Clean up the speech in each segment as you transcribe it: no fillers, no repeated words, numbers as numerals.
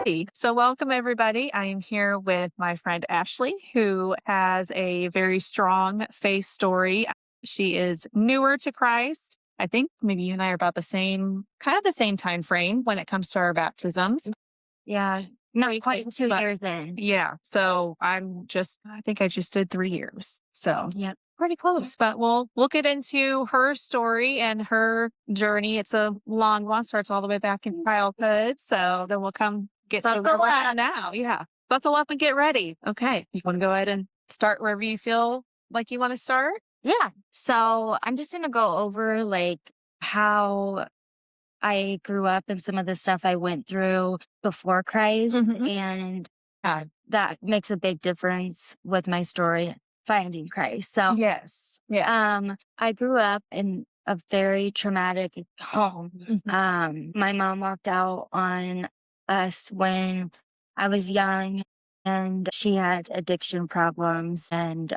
Hey, so welcome everybody. I am here with my friend Ashley, who has a very strong faith story. She is newer to Christ. I think maybe you and I are about the same, kind of the same time frame when it comes to our baptisms. Yeah, not quite 2 But years in. yeah, so I think I just did 3 years. So Yep. pretty close, but we'll get into her story and her journey. It's a long one, starts all the way back in childhood. So then we'll come get to where Buckle we're at up. now. Yeah. Buckle up and get ready. Okay. You want to go ahead and start wherever you feel like you want to start? Yeah. So I'm just gonna go over how I grew up and some of the stuff I went through before Christ, Hmm. and that makes a big difference with my story finding Christ. So, Yes. Yeah. I grew up in a very traumatic home. Mhm. My mom walked out on us when I was young, and she had addiction problems and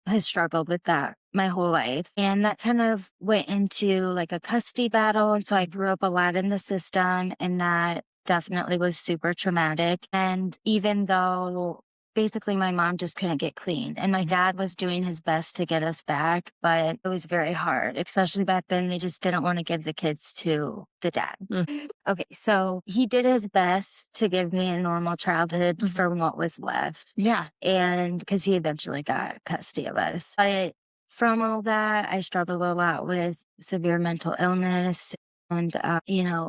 has struggled with that my whole life. And that kind of went into like a custody battle. And so I grew up a lot in the system, and that definitely was super traumatic. And even though basically my mom just couldn't get clean, and my dad was doing his best to get us back, but it was very hard, especially back then. They just didn't want to give the kids to the dad. Mm. Okay, so he did his best to give me a normal childhood Mhm. from what was left. Yeah. And because he eventually got custody of us. But from all that, I struggled a lot with severe mental illness and,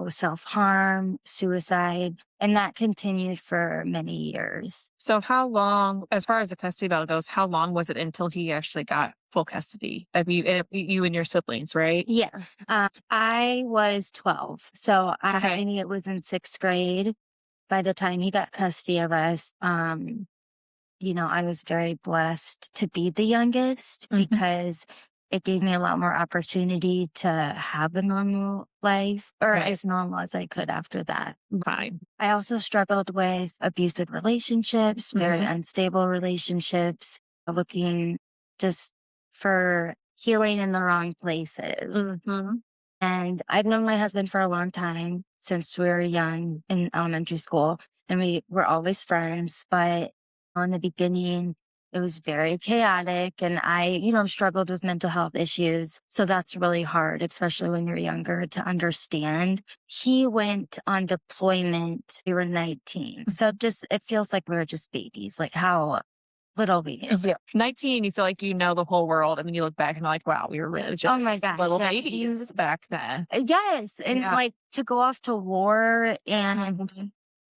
self harm, suicide. And that continued for many years. So how long, as far as the custody battle goes, how long was it until he actually got full custody of you and your siblings, right? Yeah. I was 12. So Okay. I was in sixth grade by the time he got custody of us. I was very blessed to be the youngest Mhm. because it gave me a lot more opportunity to have a normal life, or Right. as normal as I could after that. Fine. I also struggled with abusive relationships, very Mhm. unstable relationships, looking just for healing in the wrong places. Mhm. And I've known my husband for a long time, since we were young in elementary school, and we were always friends. But in the beginning, it was very chaotic, and I struggled with mental health issues. So that's really hard, especially when you're younger, to understand. He went on deployment. We were 19. So just, it feels like we were just babies, like how little we knew. Yeah. 19, you feel like you know the whole world, and then you look back and you're like, wow, we were really Oh my just gosh. little Yeah. babies back then. Yes. And Yeah. like to go off to war and Mhm.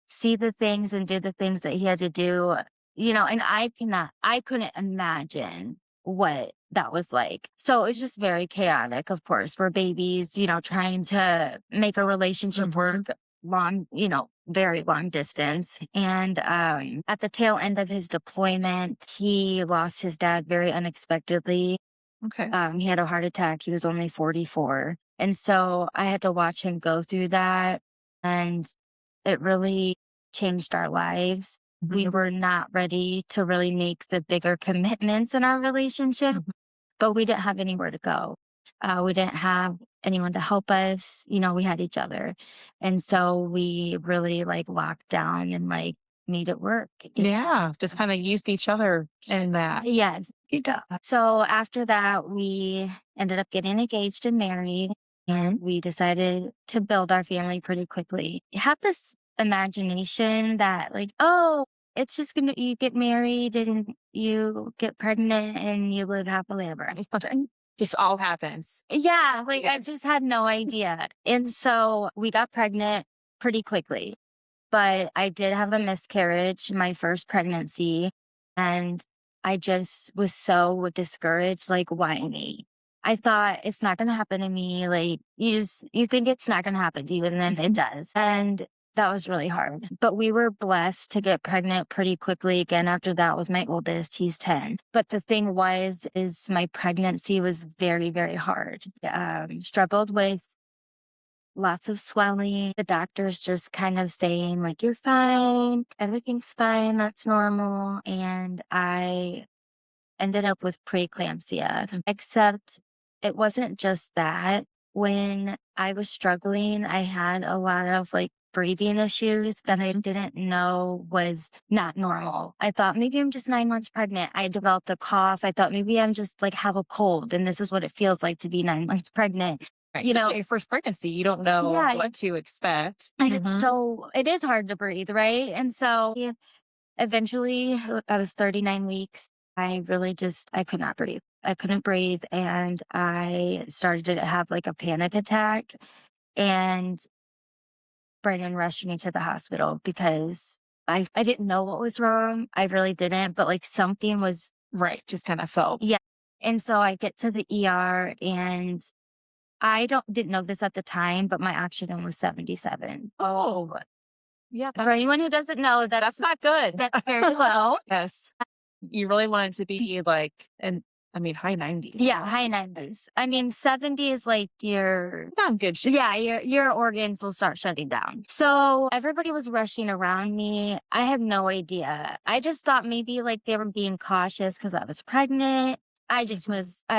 see the things and do the things that he had to do, and I couldn't imagine what that was like. So it's just very chaotic. Of course, we're babies, trying to make a relationship work long, very long distance. And at the tail end of his deployment, he lost his dad very unexpectedly. Okay. He had a heart attack. He was only 44. And so I had to watch him go through that. And it really changed our lives. We Mhm. were not ready to really make the bigger commitments in our relationship, Mhm. but we didn't have anywhere to go. We didn't have anyone to help us. We had each other. And so we really like locked down and like made it work. Yeah. Just kind of used each other in that. Yes. Yeah. So after that, we ended up getting engaged and married, and we decided to build our family pretty quickly. You have this imagination that, like, oh, it's just you get married and you get pregnant and you live happily ever after. Just all happens. Yeah, like I Yeah. just had no idea. And so we got pregnant pretty quickly, but I did have a miscarriage, my first pregnancy, and I just was so discouraged, like, why me? I thought it's not gonna happen to me. Like you think it's not gonna happen to you, and then it Mhm. does. And that was really hard. But we were blessed to get pregnant pretty quickly again after that with my oldest. He's 10. But the thing is my pregnancy was very, very hard. Struggled with lots of swelling. The doctors just kind of saying, like, you're fine, everything's fine, that's normal. And I ended up with preeclampsia, except it wasn't just that. When I was struggling, I had a lot of like breathing issues that I didn't know was not normal. I thought maybe I'm just 9 months pregnant. I developed a cough. I thought maybe I'm just like have a cold and this is what it feels like to be 9 months pregnant. Right. You know, Especially your first pregnancy, you don't know yeah, what to expect. and it's Mhm. so, it is hard to breathe, right? And so yeah, eventually I was 39 weeks. I really just, I could not breathe. I couldn't breathe. And I started to have like a panic attack. And Brandon rushed me to the hospital because I didn't know what was wrong. I really didn't, but like something was, Right. Just kind of felt. yeah. And so I get to the ER and I didn't know this at the time, but my oxygen was 77. Oh, yeah. For anyone who doesn't know, That's not good. that's very low. Yes. You really want it to be like, and I mean, high 90s. Yeah, high 90s. I mean, 70 is like your, Not in good shape. yeah, your organs will start shutting down. So everybody was rushing around me. I had no idea. I just thought maybe like they were being cautious because I was pregnant. I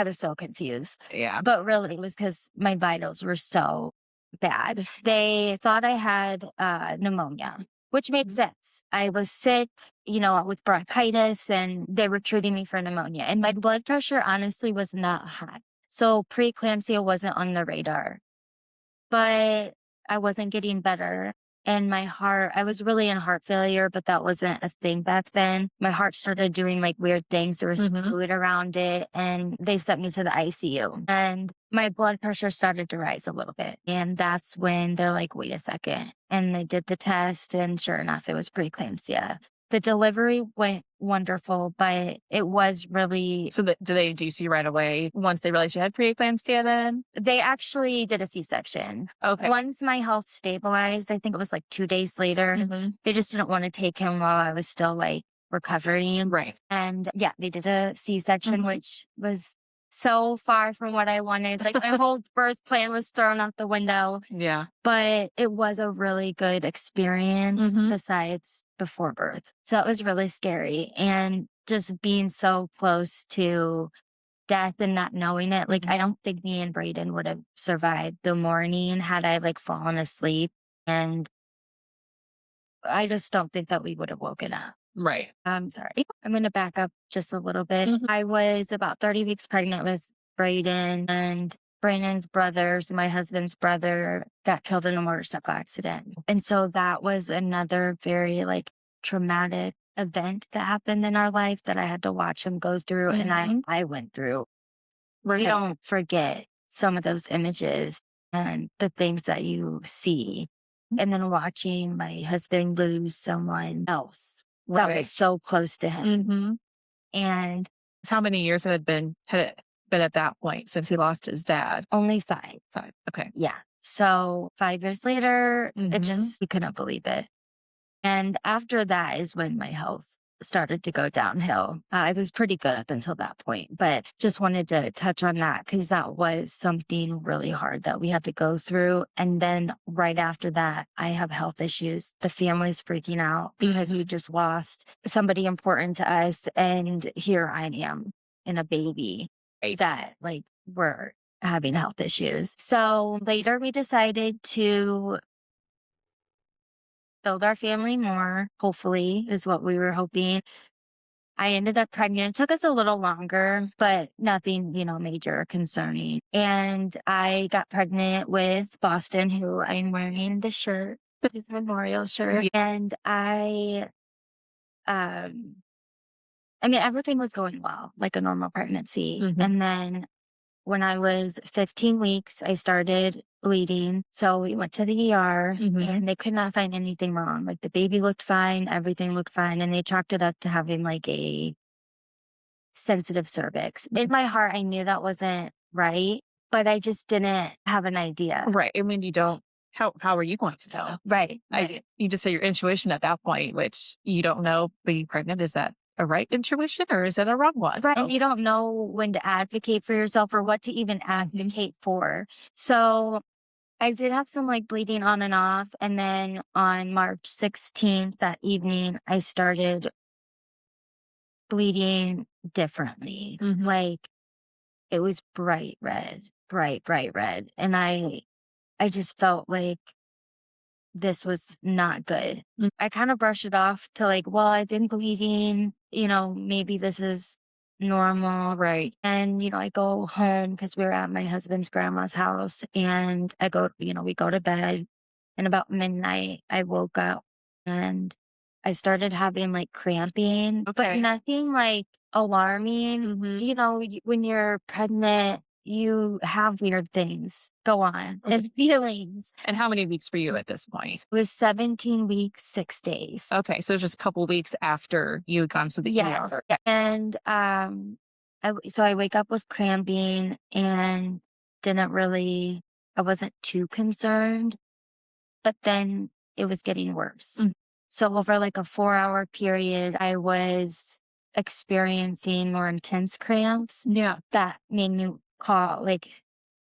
was so confused. Yeah. But really it was because my vitals were so bad. They thought I had pneumonia, which made Mhm. sense. I was sick, with bronchitis, and they were treating me for pneumonia. And my blood pressure honestly was not high. So preeclampsia wasn't on the radar, but I wasn't getting better. And my heart, I was really in heart failure, but that wasn't a thing back then. My heart started doing like weird things. There was Mhm. fluid around it, and they sent me to the ICU. And my blood pressure started to rise a little bit. And that's when they're like, wait a second. And they did the test, and sure enough, it was preeclampsia. The delivery went wonderful, but it was really, So do they induce you right away once they realize you had preeclampsia then? they actually did a C-section. Okay. Once my health stabilized, I think it was like 2 days later, Mhm. they just didn't want to take him while I was still like recovering. Right. And yeah, they did a C-section, Mhm. which was so far from what I wanted. Like my whole birth plan was thrown out the window, Yeah. but it was a really good experience Mhm. besides before birth. So that was really scary. And just being so close to death and not knowing it. Like, Mhm. I don't think me and Brayden would have survived the morning had I like fallen asleep. And I just don't think that we would have woken up. Right. I'm sorry. I'm going to back up just a little bit. Mhm. I was about 30 weeks pregnant with Brayden, and Brandon's brothers, my husband's brother, got killed in a motorcycle accident. And so that was another very like traumatic event that happened in our life that I had to watch him go through, and Mhm. I went through. You Right. don't forget some of those images and the things that you see. And then watching my husband lose someone else that Right. was so close to him. Mhm. And So how many years had it been at that point since he lost his dad? only 5. 5. Okay. Yeah. So 5 years later, Mhm. we couldn't believe it. And after that is when my health started to go downhill. I was pretty good up until that point, but just wanted to touch on that because that was something really hard that we had to go through. And then right after that, I have health issues. The family's freaking out because we just lost somebody important to us. And here I am in a baby Right. that like we're having health issues. So later we decided to build our family more, hopefully, is what we were hoping. I ended up pregnant. It took us a little longer, but nothing, major or concerning. And I got pregnant with Boston, who I'm wearing the shirt, his memorial shirt. Yeah. And um, I mean, everything was going well, like a normal pregnancy. Mhm. And then when I was 15 weeks, I started bleeding. So we went to the ER Mhm. and they could not find anything wrong. Like the baby looked fine, everything looked fine. And they chalked it up to having like a sensitive cervix. In my heart, I knew that wasn't right, but I just didn't have an idea. Right. I mean, you don't. How are you going to know? Right. Right. You just say your intuition at that point, which you don't know. Being pregnant, is that a right intuition or is it a wrong one? Right. Oh. And you don't know when to advocate for yourself or what to even advocate for. So I did have some like bleeding on and off. And then on March 16th, that evening, I started bleeding differently. Mhm. Like it was bright red, bright red. And I just felt like this was not good. Mm, I kind of brushed it off to like, well, I've been bleeding, maybe this is normal. right. And, I go home because we were at my husband's grandma's house and we go to bed. And about midnight, I woke up and I started having like cramping, but Okay. nothing like alarming. Mhm. When you're pregnant, you have weird things go on Okay. and feelings. And how many weeks were you at this point? It was 17 weeks, 6 days. Okay, so just a couple weeks after you had gone to the Yes. ER. Yeah. And so I wake up with cramping and didn't really, I wasn't too concerned, but then it was getting worse. Mm, So over like a 4 hour period, I was experiencing more intense cramps yeah, that made me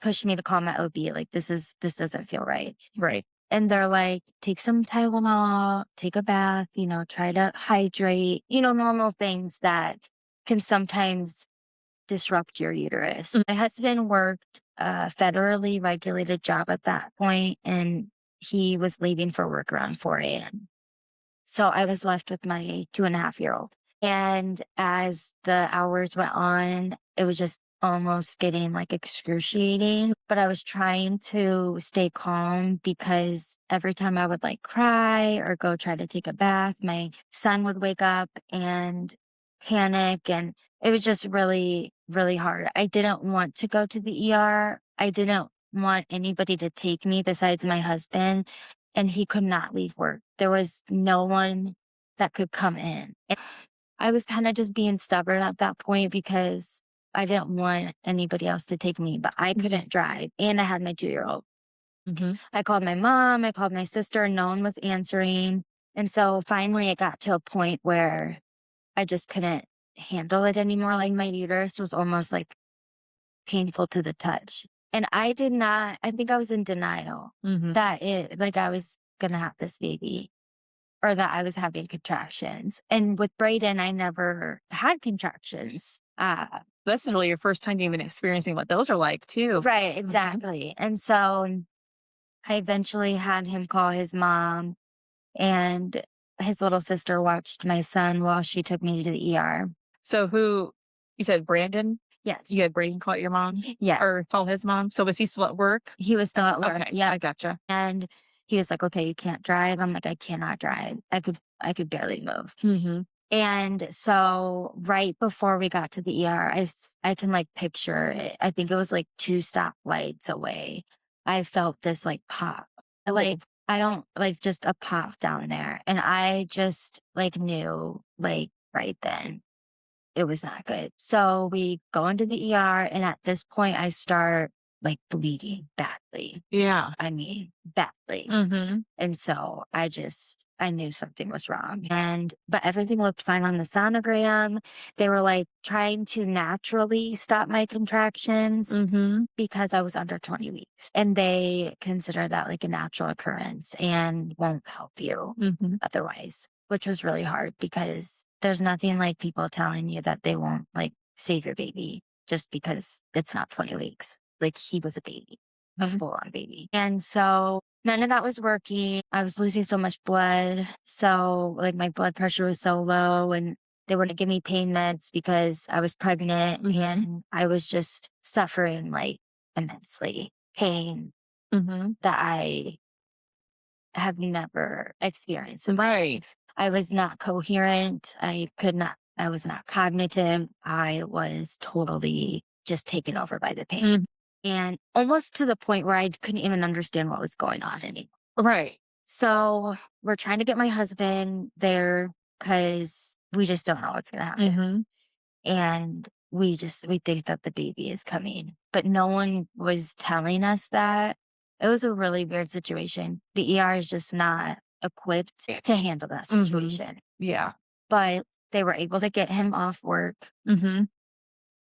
push me to call my OB. Like, this doesn't feel right. right. And they're like, take some Tylenol, take a bath, try to hydrate, normal things that can sometimes disrupt your uterus. Mm, My husband worked a federally regulated job at that point, and he was leaving for work around 4 a.m. So I was left with my 2.5-year-old. And as the hours went on, it was just almost getting like excruciating. But I was trying to stay calm because every time I would like cry or go try to take a bath, my son would wake up and panic. And it was just really, really hard. I didn't want to go to the ER. I didn't want anybody to take me besides my husband, and he could not leave work. There was no one that could come in. And I was kind of just being stubborn at that point because I didn't want anybody else to take me, but I couldn't drive and I had my 2-year-old. mhm. I called my mom, I called my sister, and no one was answering. And so finally it got to a point where I just couldn't handle it anymore. Like my uterus was almost like painful to the touch. And I think I was in denial Mhm. that I was going to have this baby or that I was having contractions. And with Brayden, I never had contractions. This is really your first time even experiencing what those are like too. Right, Mhm. exactly. And so I eventually had him call his mom, and his little sister watched my son while she took me to the ER. So who you said Brandon? Yes. You had Braden call your mom Yeah. or call his mom? So was he still at work? He was still at work. Okay, Yeah. I gotcha. And he was like, okay, you can't drive. I'm like, I cannot drive. I could barely move. Mhm. And so right before we got to the ER, I can like picture it. I think it was like 2 stoplights away. I felt this like pop. Like I don't like just a pop down there. And I just like knew like right then it was not good. So we go into the ER, and at this point I start like bleeding badly. Yeah. I mean, badly. Mhm. And so I knew something was wrong. But everything looked fine on the sonogram. They were like trying to naturally stop my contractions Mhm. because I was under 20 weeks. And they consider that like a natural occurrence and won't help you Mhm. otherwise, which was really hard because there's nothing like people telling you that they won't like save your baby just because it's not 20 weeks. Like he was a baby, a Mhm. full on baby. And so none of that was working. I was losing so much blood. So like my blood pressure was so low, and they wouldn't give me pain meds because I was pregnant, Mhm. and I was just suffering like immensely pain Mhm. that I have never experienced in my Right. life. I was not coherent. I was not cognitive. I was totally just taken over by the pain, Mm, and almost to the point where I couldn't even understand what was going on anymore. right. So we're trying to get my husband there because we just don't know what's going to happen. Mhm. And we think that the baby is coming, but no one was telling us that. It was a really weird situation. The ER is just not equipped to handle that Mhm. situation. Yeah. But they were able to get him off work, Mhm.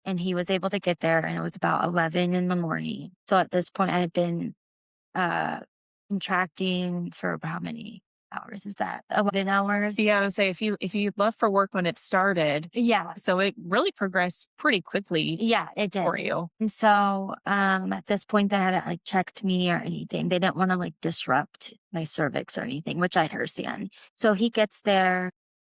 and he was able to get there, and it was about 11 in the morning. So at this point I had been uh contracting for how many? hours is that? 11 hours? Yeah, I would say if you left for work when it started, Yeah. so it really progressed pretty quickly Yeah, it did. for you. And so, at this point, they hadn't like checked me or anything. They didn't want to like disrupt my cervix or anything, which I understand. So he gets there.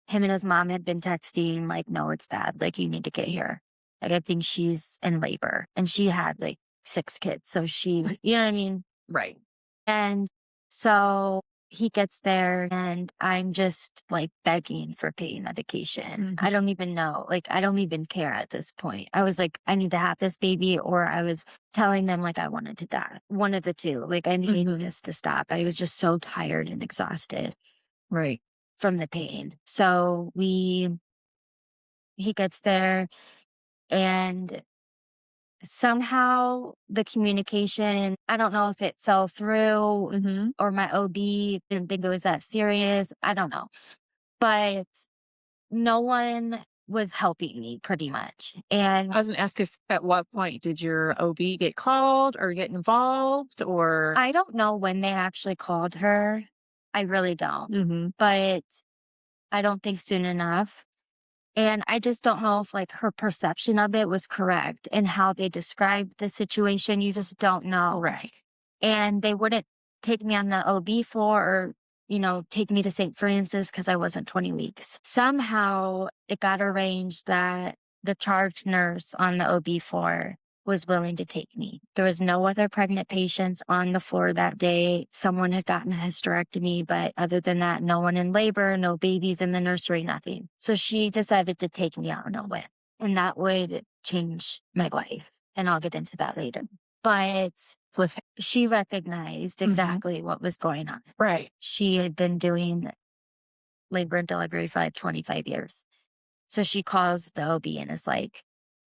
Him and his mom had been texting, like, no, it's bad. Like, you need to get here. Like, I think she's in labor and she had like 6 kids. So she, you know what I mean? Right. And so he gets there and I'm just like begging for pain medication. Mhm. I don't even know. Like, I don't even care at this point. I was like, I need to have this baby, or I was telling them like I wanted to die. One of the two. Like, I need Mhm. this to stop. I was just so tired and exhausted Right. from the pain. So he gets there and somehow the communication, I don't know if it fell through Mhm. or my OB didn't think it was that serious. I don't know. But no one was helping me pretty much. And I was gonna ask if at what point did your OB get called or get involved or I don't know when they actually called her. I really don't. Mhm. But I don't think soon enough. And I just don't know if like her perception of it was correct and how they described the situation. You just don't know. Right. And they wouldn't take me on the OB floor or, take me to St. Francis because I wasn't 20 weeks. Somehow it got arranged that the charge nurse on the OB floor was willing to take me. There was no other pregnant patients on the floor that day. Someone had gotten a hysterectomy, but other than that, no one in labor, no babies in the nursery, nothing. So she decided to take me out on a whim, and that would change my life. And I'll get into that later. But Cliff. she recognized Mhm. exactly what was going on. Right. She had been doing labor and delivery for like 25 years. So she calls the OB and is like,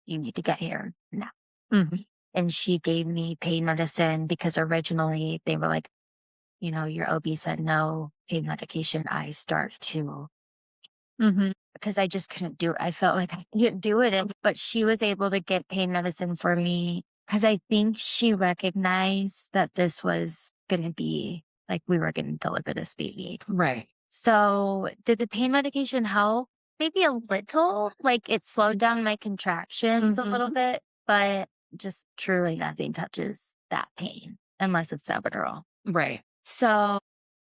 you need to get here now. Mhm. And she gave me pain medicine because originally they were like, your OB said no pain medication. I start to, Mhm. because I just couldn't do it. I felt like I couldn't do it. But she was able to get pain medicine for me because I think she recognized that this was going to be like we were going to deliver this baby. Right. So, did the pain medication help? Maybe a little. Like, it slowed down my contractions a little Mhm. bit, but just truly nothing touches that pain unless it's the epidural. Right. So,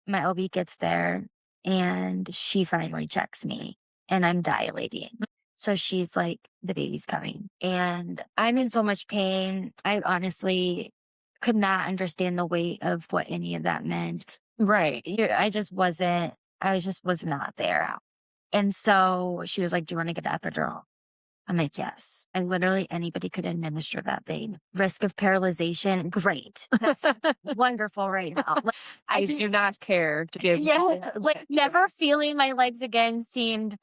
my OB gets there and she finally checks me and I'm dilating. So she's like, the baby's coming. And I'm in so much pain. I honestly could not understand the weight of what any of that meant. Right. I just was not there. And so she was like, do you want to get an epidural? I'm like, yes. And literally anybody could administer that thing. Risk of paralyzation, great. That's wonderful right now. Like, I do not care to give yeah, like never feeling my legs again seemed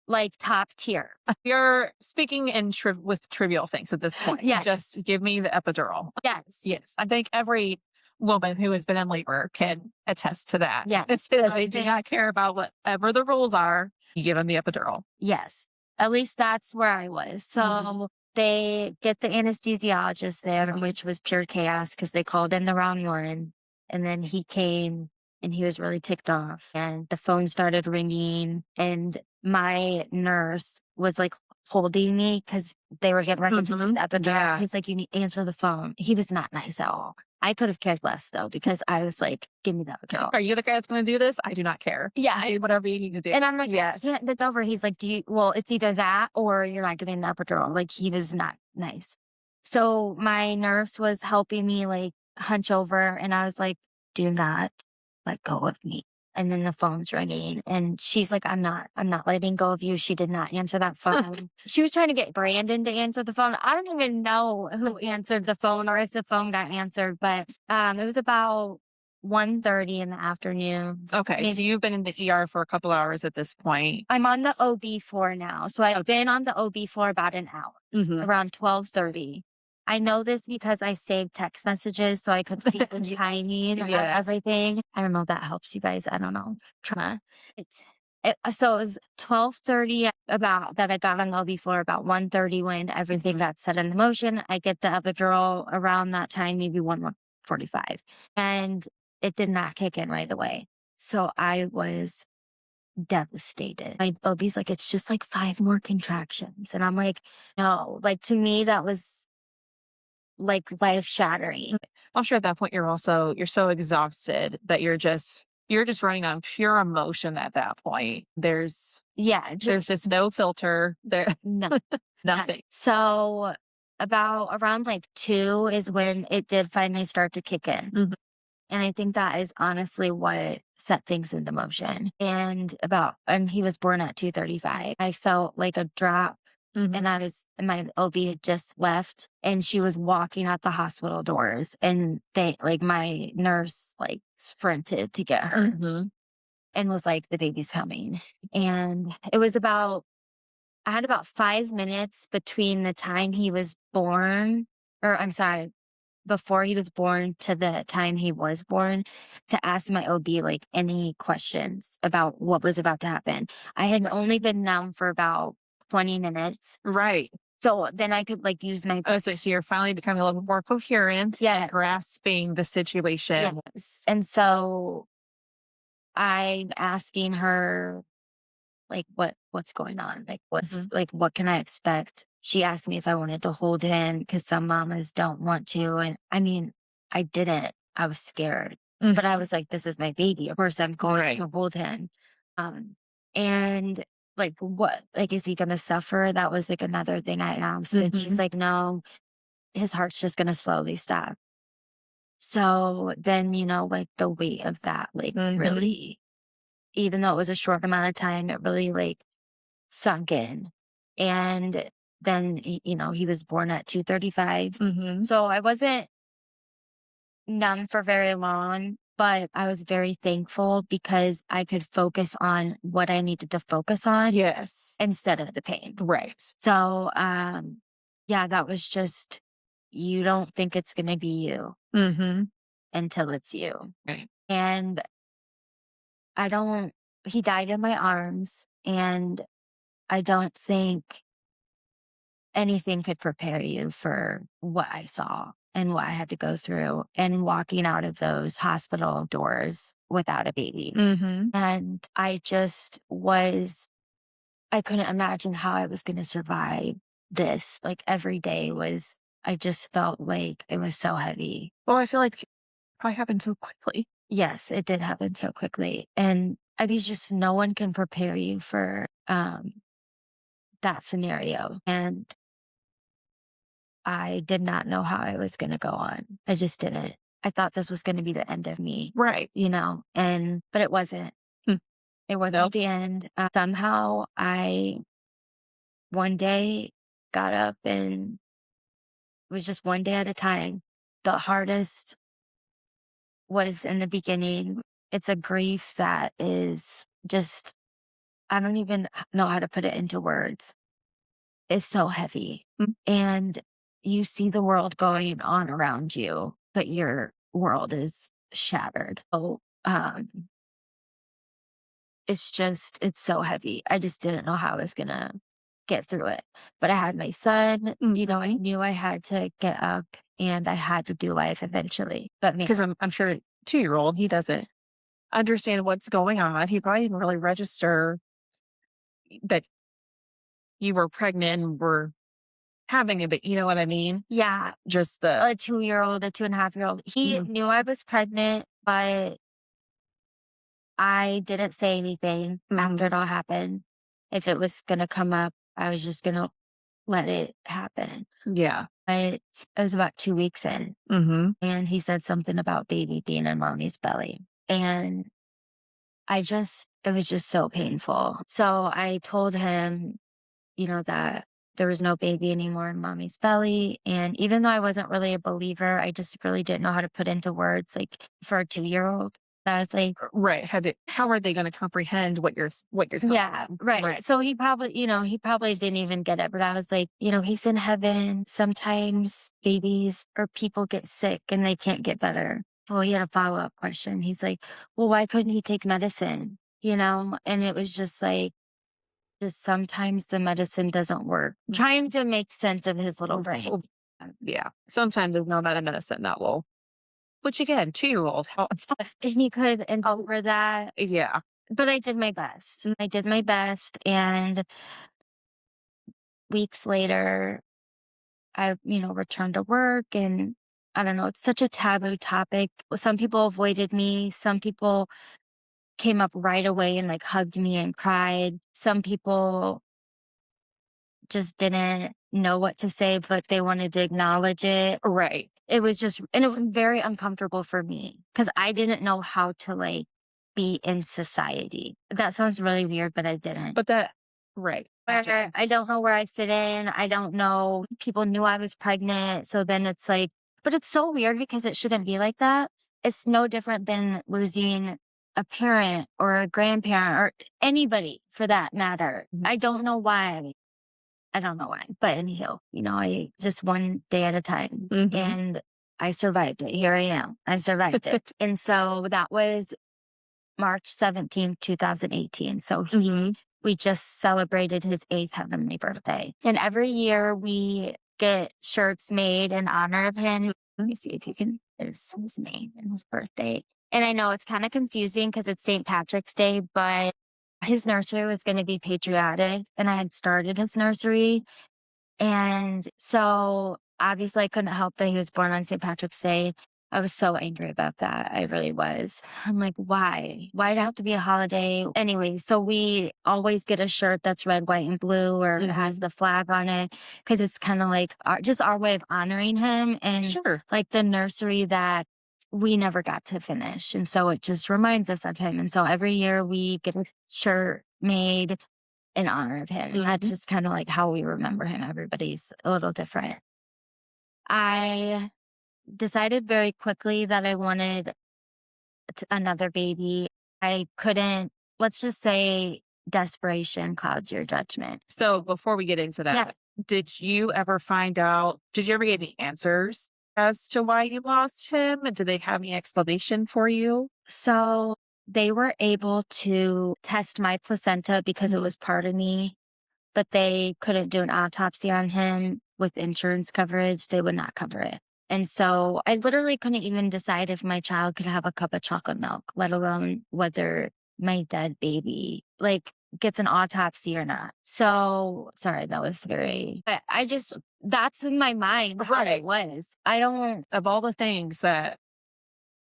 like top tier. you're speaking in with trivial things at this point. Yes. Just give me the epidural. Yes. Yes. I think every woman who has been in labor can attest to that. Yes. It's that they do not care about whatever the rules are. You give them the epidural. Yes. At least that's where I was. So they get the anesthesiologist there, which was pure chaos because they called in the wrong one. And then he came and he was really ticked off. And the phone started ringing. And my nurse was like holding me because they were getting ready to do the epidural. Yeah. He's like, you need to answer the phone. He was not nice at all. I could have cared less though, because I was like, give me that epidural. Are you the guy that's going to do this? I do not care. Yeah. Do whatever you need to do. And I'm like, yes. yeah, it's over. He's like, well, it's either that or you're not getting an epidural. Like, he was not nice. So my nurse was helping me like hunch over and I was like, do not let go of me. And then the phone's ringing and she's like, I'm not letting go of you. She did not answer that phone. She was trying to get Brandon to answer the phone. I don't even know who answered the phone or if the phone got answered, but it was about 1:30 in the afternoon. Okay. So you've been in the ER for a couple hours at this point. I'm on the OB floor now. So I've been on the OB floor about an hour, around 12:30. I know this because I saved text messages so I could see the timing of Yes. everything. I don't know if that helps you guys. I don't know. So it was 12:30 about that I got on the OB floor, about 1:30 when everything got set in motion. I get the epidural around that time, maybe 1:45. And it did not kick in right away. So I was devastated. My OB's like, it's just like 5 more contractions. And I'm like, no, like to me, that was like life shattering. I'm sure at that point you're so exhausted that you're just running on pure emotion at that point. Yeah, There's just just no filter there, no. nothing. So about around like 2 is when it did finally start to kick in. Mhm, And I think that is honestly what set things into motion. And he was born at 2:35. I felt like a drop, mhm, and my OB had just left and she was walking out the hospital doors, and my nurse like sprinted to get her mhm. and was like, the baby's coming. And it was about I had about 5 minutes between the time he was born, or I'm sorry, before he was born to the time he was born, to ask my OB like any questions about what was about to happen. I had only been numb for about 20 minutes. Right. So then I could like use my Oh, so you're finally becoming a little more coherent yeah, and grasping the situation. yes. And so I'm asking her like what's going on? Mhm, Like what can I expect? She asked me if I wanted to hold him because some mamas don't want to. And I mean, I didn't. I was scared. But I mhm. was like, this is my baby. Of course I'm going Right. to hold him. Um and like what like is he gonna suffer? That was like another thing I asked. And she's Mhm, like, no, his heart's just gonna slowly stop. So then, like the weight of that, like mhm, really, even though it was a short amount of time, it really like sunk in. And then, he was born at 2:35. mhm. So I wasn't numb for very long, but I was very thankful because I could focus on what I needed to focus on Yes. instead of the pain. Right. So, yeah, that was just, you don't think it's going to be you Mhm. until it's you. Right. And I don't, he died in my arms, and I don't think anything could prepare you for what I saw and what I had to go through and walking out of those hospital doors without a baby. Mhm. And I couldn't imagine how I was going to survive this. Like every day I just felt like it was so heavy. Well, I feel like it probably happened so quickly. Yes, it did happen so quickly. And I mean, just no one can prepare you for that scenario. And I did not know how I was gonna go on. I just didn't. I thought this was gonna be the end of me, Right. but it wasn't. Hmm. It wasn't Nope. the end. Somehow I one day got up, and it was just one day at a time. The hardest was in the beginning. It's a grief that is just, I don't even know how to put it into words. It's so heavy. Mm. And you see the world going on around you, but your world is shattered. It's so heavy. I just didn't know how I was gonna get through it. But I had my son, I Mhm. knew I had to get up and I had to do life eventually. But man, 'Cause I'm sure 2-year-old, he doesn't understand what's going on. He probably didn't really register that you were pregnant and were having a you know what I mean? yeah, Just the a 2-year-old, a 2.5-year-old, he Mhm, knew I was pregnant, but I didn't say anything after mhm. it all happened. If it was gonna come up, I was just gonna let it happen. Yeah. But it was about 2 weeks in, Mhm. and he said something about baby being in mommy's belly. And it was just so painful. So I told him, that there was no baby anymore in mommy's belly. And even though I wasn't really a believer, I just really didn't know how to put into words, like for a 2-year-old. I was like, Right, how are they gonna comprehend what you're telling yeah, them? right. Right. So he probably didn't even get it, but I was like, he's in heaven. Sometimes babies or people get sick and they can't get better. Well, he had a follow-up question. He's like, well, why couldn't he take medicine? And it was just like, just sometimes the medicine doesn't work. Trying to make sense of his little brain. Yeah. Sometimes there's no medicine that will Which again, 2-year-old, how If he could endure that, yeah. but I did my best. I did my best, and weeks later, I, returned to work, and I don't know, it's such a taboo topic. Some people avoided me. Some people came up right away and like hugged me and cried. Some people just didn't know what to say, but they wanted to acknowledge it. Right. It was just, and it was very uncomfortable for me because I didn't know how to like be in society. That sounds really weird, but I didn't. But that right. Gotcha. Where I don't know where I fit in. I don't know. People knew I was pregnant. So then it's like, but it's so weird because it shouldn't be like that. It's no different than losing a parent or a grandparent or anybody for that matter. Mhm. I don't know why. I don't know why. But anyhow, I just one day at a time, Mhm. and I survived it. Here I am. I survived it. And so that was March 17th, 2018. So Mhm. we just celebrated his 8th heavenly birthday. And every year we get shirts made in honor of him. Let me see if you can, there's his name and his birthday. And I know it's kind of confusing because it's St. Patrick's Day, but his nursery was going to be patriotic. And I had started his nursery, and so, obviously, I couldn't help that he was born on St. Patrick's Day. I was so angry about that. I really was. I'm like, why? Why'd it have to be a holiday? Anyway, so we always get a shirt that's red, white, and blue, or it has Mhm. the flag on it, because it's kind of like just our way of honoring him, and Sure. like the nursery that we never got to finish. And so it just reminds us of him. And so every year we get a shirt made in honor of him. And that's Mhm. just kind of like how we remember him. Everybody's a little different. I decided very quickly that I wanted another baby. I couldn't, let's just say desperation clouds your judgment. So before we get into Yeah. that, did you ever get any answers as to why you lost him? Did they have any explanation for you? So they were able to test my placenta because it Mhm. was part of me, but they couldn't do an autopsy on him with insurance coverage. They would not cover it. And so I literally couldn't even decide if my child could have a cup of chocolate milk, let alone whether my dead baby like gets an autopsy or not. So sorry, that was very, but I just, that's in my mind how it Right. was. I don't, Of all the things that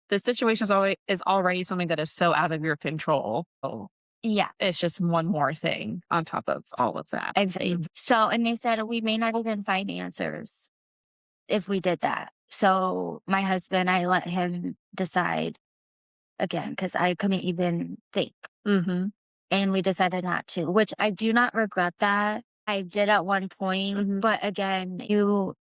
the situation is already something that is so out of your control. Oh, yeah. it's just one more thing on top of all of that. Exactly. Mhm. So, and they said we may not even find answers if we did that. So my husband, I let him decide again because I couldn't even think. Mhm. And we decided not to, which I do not regret that. I did at one point, Mhm. but again, you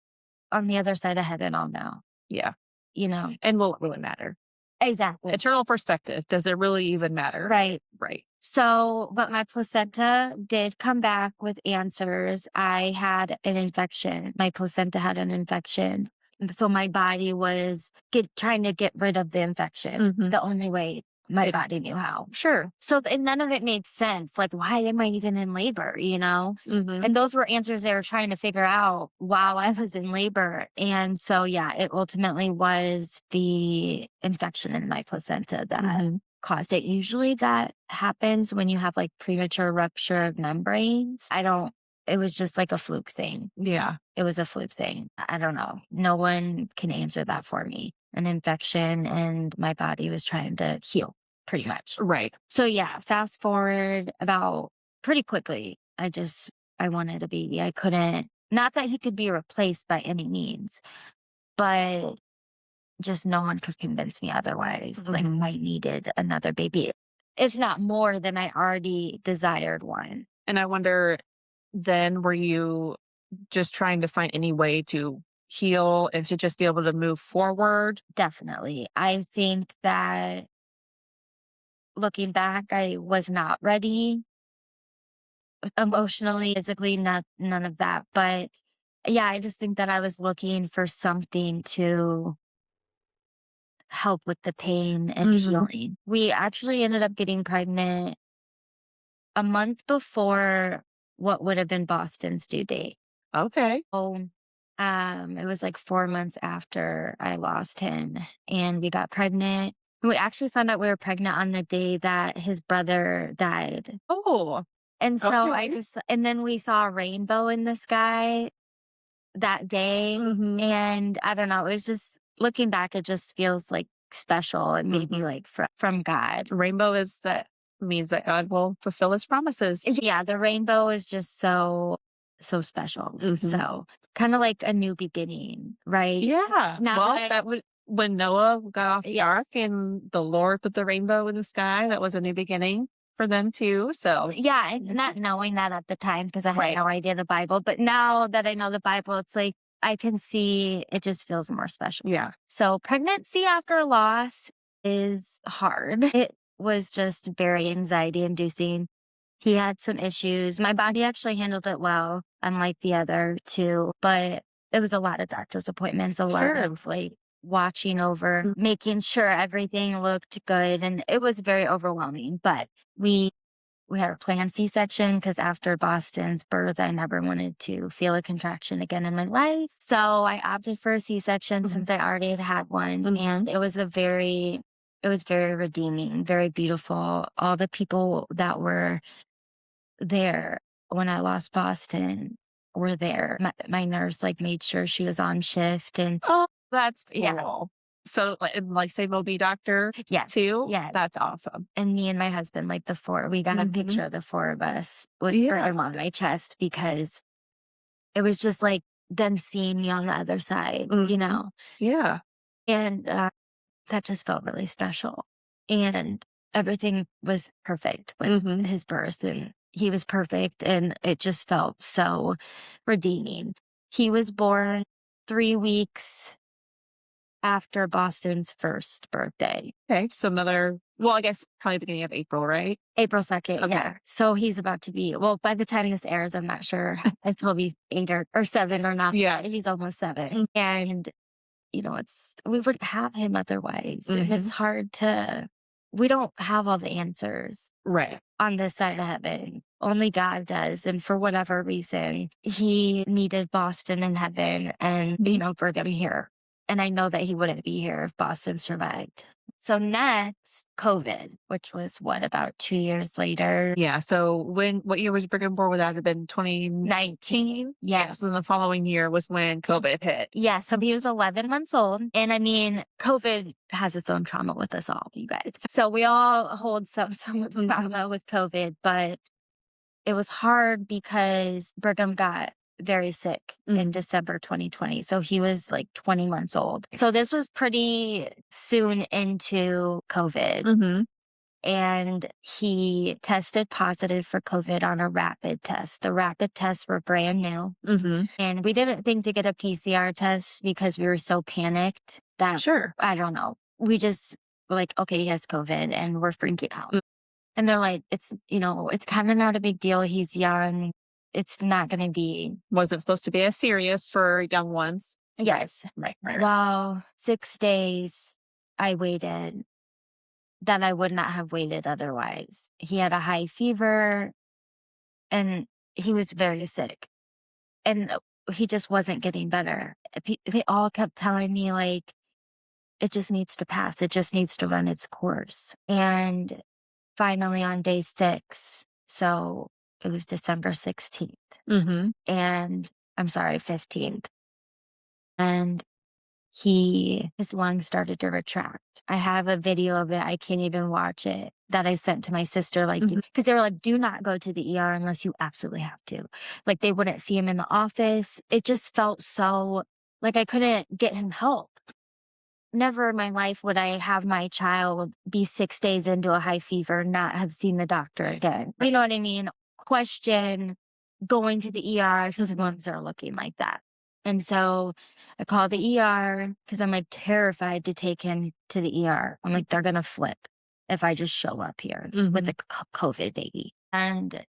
on the other side of heaven, I'll know, Yeah. you know? And will it really matter? Exactly. Eternal perspective. Does it really even matter? Right. Right. So, but my placenta did come back with answers. I had an infection. My placenta had an infection. So my body was trying to get rid of the infection Mhm. the only way my It body knew how. sure. So, and none of it made sense. Like, why am I even in labor? Mhm. And those were answers they were trying to figure out while I was in labor. And so, yeah, it ultimately was the infection in my placenta that Mhm. caused it. Usually that happens when you have like premature rupture of membranes. It was just like a fluke thing. Yeah. It was a fluke thing. I don't know. No one can answer that for me. An infection, and my body was trying to heal pretty much. Right. So yeah, fast forward about pretty quickly. I wanted a baby. I couldn't, not that he could be replaced by any means, but just no one could convince me otherwise. Like Mhm. I needed another baby, if not more than I already desired one. And I wonder then, were you just trying to find any way to heal and to just be able to move forward? Definitely. I think that looking back, I was not ready emotionally, physically, none of that. But yeah, I just think that I was looking for something to help with the pain and Mhm. healing. We actually ended up getting pregnant a month before what would have been Boston's due date. Okay. Oh. It was like 4 months after I lost him, and we got pregnant. We actually found out we were pregnant on the day that his brother died. Oh, And so I okay. just and then we saw a rainbow in the sky that day, Mhm, and I don't know, it was just looking back, it just feels, like, special and maybe, mhm. like, from God. Rainbow is that means that God will fulfill his promises. Yeah, the rainbow is just so special. Mhm. So, kinda like a new beginning, right? Yeah. Now that Well, I that would when Noah got off the yeah. ark and the Lord put the rainbow in the sky, that was a new beginning for them too, so Yeah, and mhm. not knowing that at the time because I had Right. no idea the Bible, but now that I know the Bible, it's like I can see it just feels more special. Yeah. So, pregnancy after loss is hard. It was just very anxiety inducing. He had some issues. My body actually handled it well, unlike the other two, but it was a lot of doctor's appointments, a lot Sure. of like watching over, Mm. making sure everything looked good. And it was very overwhelming, but we had a planned C-section because after Boston's birth, I never wanted to feel a contraction again in my life. So I opted for a C-section Mhm. since I already had had one, Mhm. and it was very redeeming, very beautiful. All the people that were there when I lost Boston were there. My nurse, like, made sure she was on shift and Oh, that's yeah. cool. So, like, same OB doctor Yes, too? yes. That's awesome. And me and my husband, like, the 4 we got a Mhm. picture of the 4 of us with Yeah. Brigham on my chest because it was just like them seeing me on the other side, you Mhm. know? Yeah. And, that just felt really special. And everything was perfect with Mhm. his birth, and he was perfect, and it just felt so redeeming. He was born 3 weeks after Boston's first birthday. Okay, so another well, I guess probably beginning of April, right? April 2nd, Okay. yeah. So he's about to be well, by the time this airs, I'm not sure if he'll be 8 or 7 or not. Yeah. He's almost 7. Mm. And it's we wouldn't have him otherwise, and it's Mhm. hard to we don't have all the answers Right. on this side of heaven. Only God does, and for whatever reason, he needed Boston in heaven and, Mhm. Brigham here, and I know that he wouldn't be here if Boston survived. So next, COVID, which was what, about 2 years later? Yeah, so what year was Brigham born? Would that have been 19. 2019? Yeah, so Yes. then the following year was when COVID hit. Yeah, so he was 11 months old. And I mean, COVID has its own trauma with us all, you guys. So we all hold some sort of Mhm. trauma with COVID, but it was hard because Brigham got very sick in Mhm. December 2020. So he was like 20 months old. So this was pretty soon into COVID. Mhm. And he tested positive for COVID on a rapid test. The rapid tests were brand new. Mhm. And we didn't think to get a PCR test because we were so panicked that Sure. I don't know. We just were like, okay, he has COVID and we're freaking out. Mm. And they're like, it's kind of not a big deal. He's young. It's not going to be. Wasn't supposed to be as serious for young ones. Right. Yes. Right. Well, 6 days I waited that I would not have waited otherwise. He had a high fever and he was very sick. And he just wasn't getting better. They all kept telling me, like, it just needs to pass. It just needs to run its course. And finally, on day 6, so it was December 16th, Mhm. and I'm sorry, 15th. And his lungs started to retract. I have a video of it. I can't even watch it that I sent to my sister, like, Mhm. because they were like, do not go to the ER unless you absolutely have to. Like, they wouldn't see him in the office. It just felt so like I couldn't get him help. Never in my life would I have my child be 6 days into a high fever, not have seen the doctor again. You know what I mean? Question going to the ER because lungs are looking like that. And so I called the ER because I'm like terrified to take him to the ER. I'm like, they're going to flip if I just show up here with Mhm. a COVID baby. And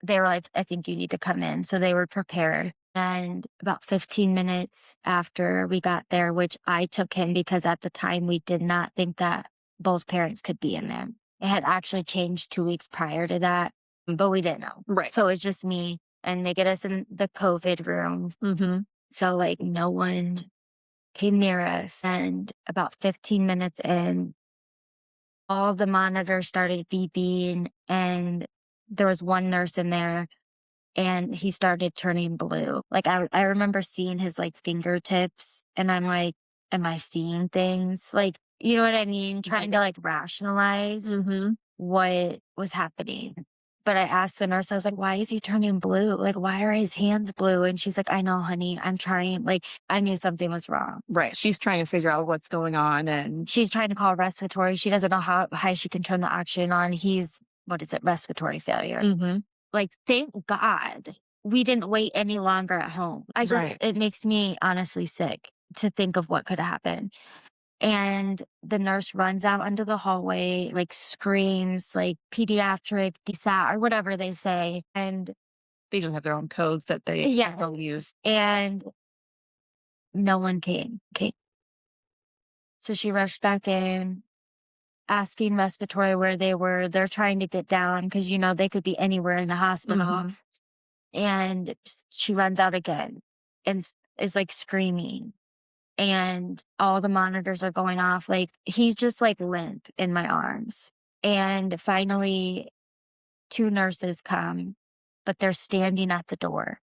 they were like, I think you need to come in. So they were prepared. And about 15 minutes after we got there, which I took him because at the time we did not think that both parents could be in there. It had actually changed 2 weeks prior to that, but we didn't know. Right. So it was just me. and they get us in the COVID room. Mhm. So, like, no one came near us. And about 15 minutes in, all the monitors started beeping, and there was one nurse in there, and he started turning blue. Like, I remember seeing his, like, fingertips, and I'm like, "Am I seeing things?" Like, you know what I mean? Trying to, like, rationalize Mhm. what was happening. But I asked the nurse, I was like, "Why is he turning blue? Like, why are his hands blue?" And she's like, "I know, honey. I'm trying." Like, I knew something was wrong. Right. She's trying to figure out what's going on and She's trying to call respiratory. She doesn't know how high she can turn the oxygen on. He's, what is it, respiratory failure. Mhm. Like, thank God we didn't wait any longer at home. Right. It makes me honestly sick to think of what could happen. And the nurse runs out into the hallway, like screams, like pediatric desat or whatever they say. And They just have their own codes that yeah, they'll use. and no one came. Okay. So she rushed back in, asking respiratory where they were. They're trying to get down because, they could be anywhere in the hospital. Mhm. And she runs out again and is like screaming. And all the monitors are going off. Like, he's just like limp in my arms. And finally, two nurses come, but they're standing at the door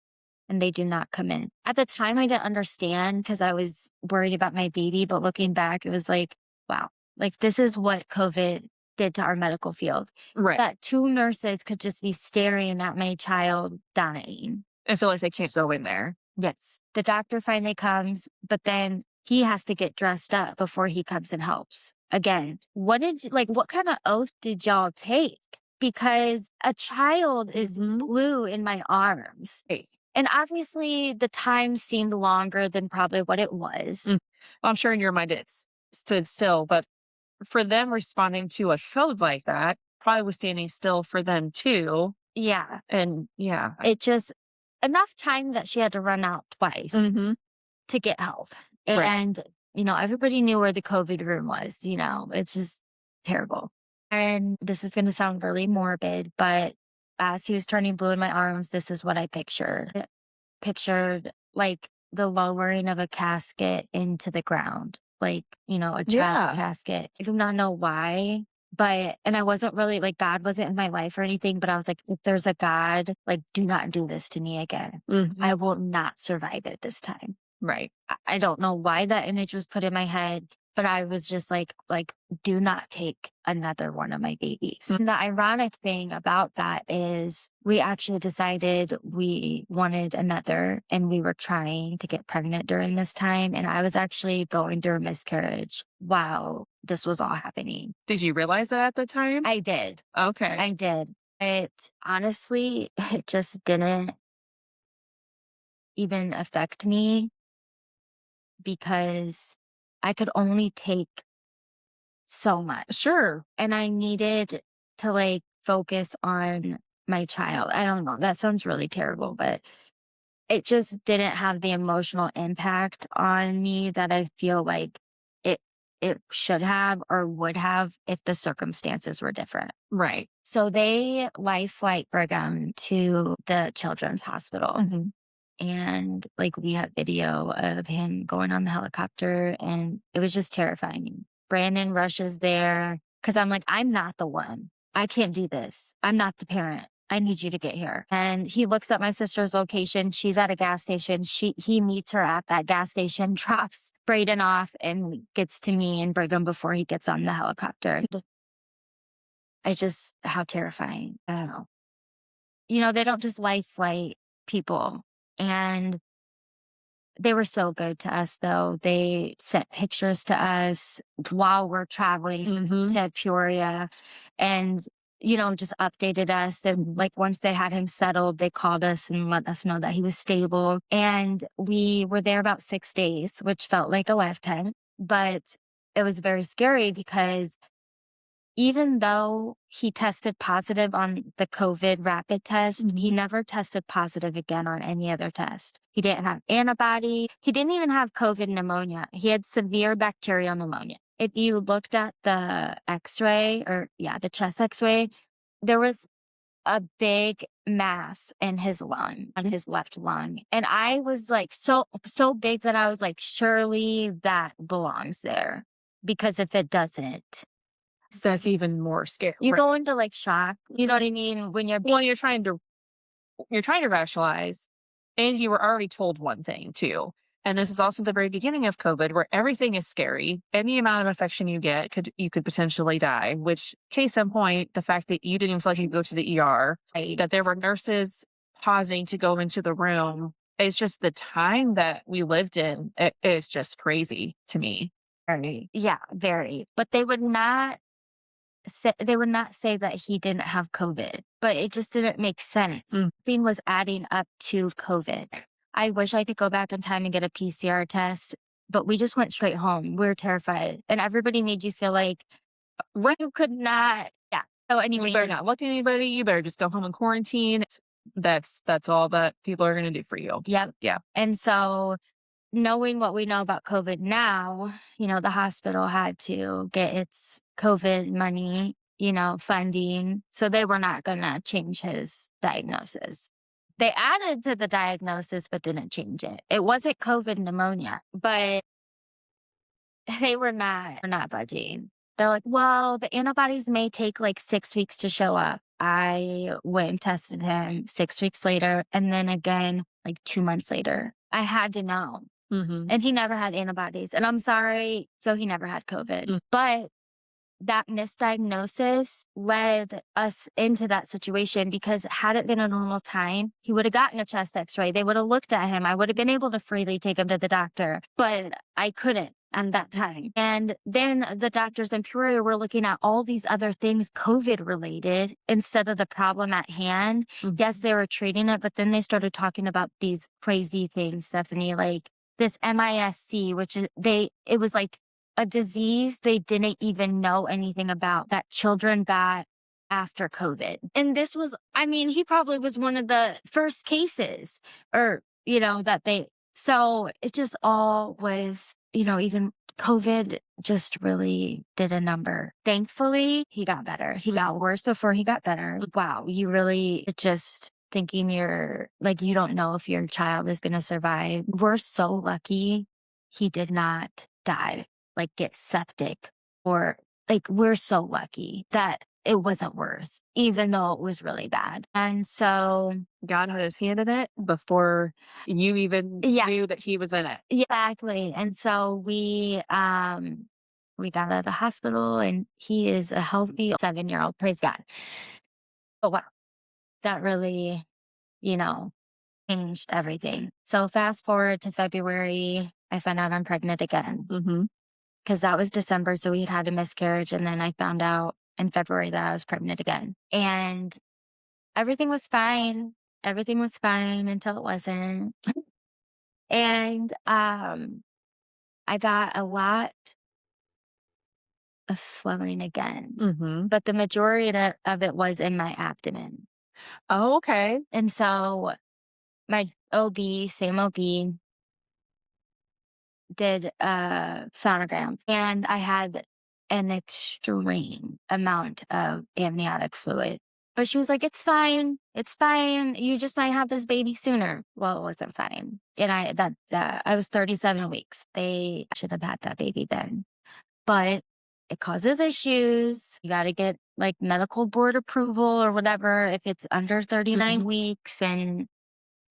and they do not come in. At the time, I didn't understand because I was worried about my baby. But looking back, it was like, wow, like this is what COVID did to our medical field. Right. That two nurses could just be staring at my child dying. I feel like they can't go in there. Yes. The doctor finally comes, but then he has to get dressed up before he comes and helps. Again, what kind of oath did y'all take? Because a child is Mhm. blue in my arms. Right. And obviously the time seemed longer than probably what it was. Mm. Well, I'm sure in your mind it stood still, but for them responding to a code like that, probably was standing still for them too. Yeah. And yeah. It just enough time that she had to run out twice Mhm. to get help. Right. And, everybody knew where the COVID room was, it's just terrible. And this is going to sound really morbid, but as he was turning blue in my arms, this is what I pictured. Pictured like the lowering of a casket into the ground, like, a child Yeah. casket. I do not know why, and I wasn't really like, God wasn't in my life or anything, but I was like, if there's a God, like, do not do this to me again. Mhm. I will not survive it this time. Right. I don't know why that image was put in my head, but I was just like, do not take another one of my babies. Mm. And the ironic thing about that is we actually decided we wanted another and we were trying to get pregnant during this time. And I was actually going through a miscarriage while this was all happening. Did you realize that at the time? I did. Okay. I did. It honestly, it just didn't even affect me because I could only take so much. Sure. And I needed to like focus on my child. I don't know. That sounds really terrible, but it just didn't have the emotional impact on me that I feel like it it should have or would have if the circumstances were different. Right. So they life flight Brigham to the children's hospital. Mhm. And like we have video of him going on the helicopter and it was just terrifying. Brandon rushes there because I'm like, I'm not the one. I can't do this. I'm not the parent. I need you to get here. And he looks up my sister's location. She's at a gas station. He meets her at that gas station, drops Braden off and gets to me and Brigham before he gets on the helicopter. I just how terrifying. I don't know. They don't just life flight people. And they were so good to us, though. They sent pictures to us while we're traveling Mhm. to Peoria and, just updated us. And like once they had him settled, they called us and let us know that he was stable. And we were there about 6 days, which felt like a lifetime. But it was very scary because even though he tested positive on the COVID rapid test, he Mhm. never tested positive again on any other test. He didn't have antibody. He didn't even have COVID pneumonia. He had severe bacterial pneumonia. If you looked at the x-ray the chest x-ray, there was a big mass in his lung, on his left lung. And I was like so big that I was like, surely that belongs there. Because if it doesn't, That's even more scary. you Right. go into like shock. You know what I mean? When you're Well, you're trying to rationalize, and you were already told one thing too. And this is also the very beginning of COVID, where everything is scary. Any amount of infection you get you could potentially die. Which, case in point, the fact that you didn't feel like you could go to the ER, right. that there were nurses pausing to go into the room. It's just the time that we lived in. It's just crazy to me. Very. Yeah, very. But they would not say that he didn't have COVID, but it just didn't make sense. Mm. Thing was adding up to COVID. I wish I could go back in time and get a PCR test, but we just went straight home. We were terrified. And everybody made you feel like you could not. Yeah. So You anyway, better not look at anybody. You better just go home and quarantine. That's all that people are going to do for you. yep. Yeah. And so knowing what we know about COVID now, the hospital had to get its COVID money, funding. So they were not going to change his diagnosis. They added to the diagnosis, but didn't change it. It wasn't COVID pneumonia, but they were not budging. They're like, well, the antibodies may take like 6 weeks to show up. I went and tested him 6 weeks later, and then again, like 2 months later. I had to know. Hmm. And he never had antibodies. And I'm sorry, so he never had COVID. Mm. But that misdiagnosis led us into that situation because had it been a normal time, he would have gotten a chest x-ray. They would have looked at him. I would have been able to freely take him to the doctor, but I couldn't at that time. And then the doctors in Peoria were looking at all these other things COVID related instead of the problem at hand. Mhm. Yes, they were treating it, but then they started talking about these crazy things, Stephanie, like this MISC, which it was like a disease they didn't even know anything about that children got after COVID. And this was, I mean, he probably was one of the first cases or, so it just all was, even COVID just really did a number. Thankfully, he got better. He got worse before he got better. Wow, it just thinking you don't know if your child is going to survive. We're so lucky he did not die, like get septic or like we're so lucky that it wasn't worse, even though it was really bad. And so, God had his hand in it before you even yeah, knew that he was in it. exactly. And so we got out of the hospital and he is a healthy 7-year-old. Praise God. Oh wow. That really, you know, changed everything. So fast forward to February, I found out I'm pregnant again Hmm. because that was December. So we had had a miscarriage. And then I found out in February that I was pregnant again. And everything was fine. Everything was fine until it wasn't. And I got a lot of swelling again, Hmm. but the majority of it was in my abdomen. Oh, okay. And so my OB, same OB, did a sonogram and I had an extreme amount of amniotic fluid. But she was like, it's fine. It's fine. You just might have this baby sooner. Well, it wasn't fine. And I was 37 weeks. They should have had that baby then. But it causes issues. You got to get like medical board approval or whatever if it's under 39 Mhm. weeks and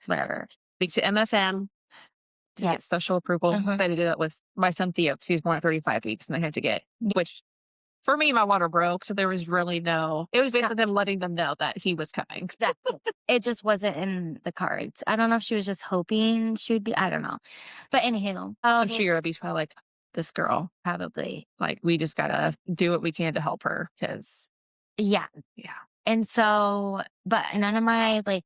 whatever. Speak to MFM to get Yes. special approval. Mhm. I had to do that with my son Theo because he was born at 35 weeks and I had to get, which for me, my water broke. So there was really it was basically them letting them know that he was coming. Exactly. It just wasn't in the cards. I don't know if she was just hoping she would be. I don't know. But anyhow, I'm sure your hubby's probably like, this girl, probably. like, we just got to do what we can to help her because, Yeah. yeah. And so, but none of my like